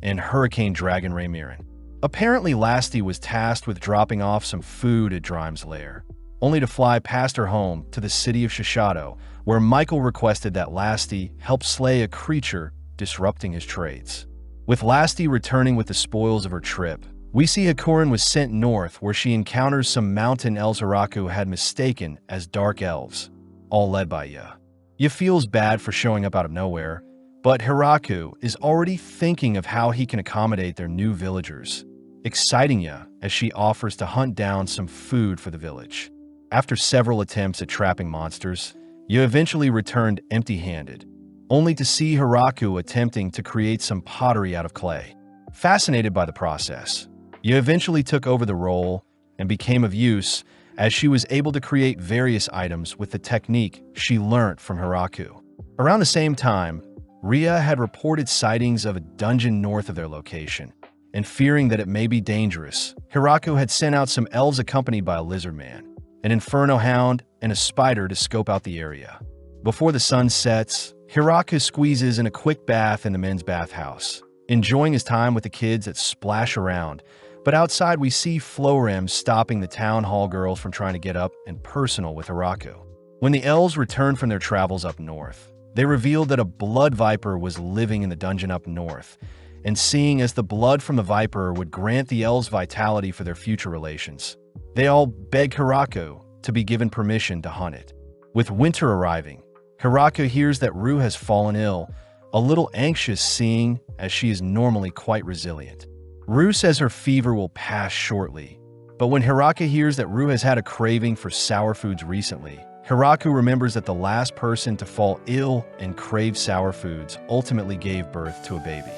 and Hurricane Dragon Raymiran. Apparently, Lasti was tasked with dropping off some food at Drime's lair, only to fly past her home to the city of Shishato, where Michael requested that Lasti help slay a creature disrupting his trades. With Lasti returning with the spoils of her trip, we see Hakurin was sent north, where she encounters some mountain elves Hiraku had mistaken as dark elves, all led by Ya. Ya feels bad for showing up out of nowhere, but Hiraku is already thinking of how he can accommodate their new villagers, exciting Ya as she offers to hunt down some food for the village. After several attempts at trapping monsters, Ya eventually returned empty-handed, only to see Hiraku attempting to create some pottery out of clay. Fascinated by the process, Ya eventually took over the role and became of use, as she was able to create various items with the technique she learnt from Hiraku. Around the same time, Ria had reported sightings of a dungeon north of their location, and fearing that it may be dangerous, Hiraku had sent out some elves accompanied by a lizard man, an inferno hound, and a spider to scope out the area. Before the sun sets, Hiraku squeezes in a quick bath in the men's bathhouse, enjoying his time with the kids that splash around, but outside we see Florem stopping the Town Hall girls from trying to get up and personal with Hiraku. When the elves returned from their travels up north, they revealed that a blood viper was living in the dungeon up north, and seeing as the blood from the viper would grant the elves vitality for their future relations, they all beg Hiraku to be given permission to hunt it. With winter arriving, Hiraka hears that Ru has fallen ill, a little anxious seeing as she is normally quite resilient. Ru says her fever will pass shortly, but when Hiraka hears that Ru has had a craving for sour foods recently, Hiraku remembers that the last person to fall ill and crave sour foods ultimately gave birth to a baby.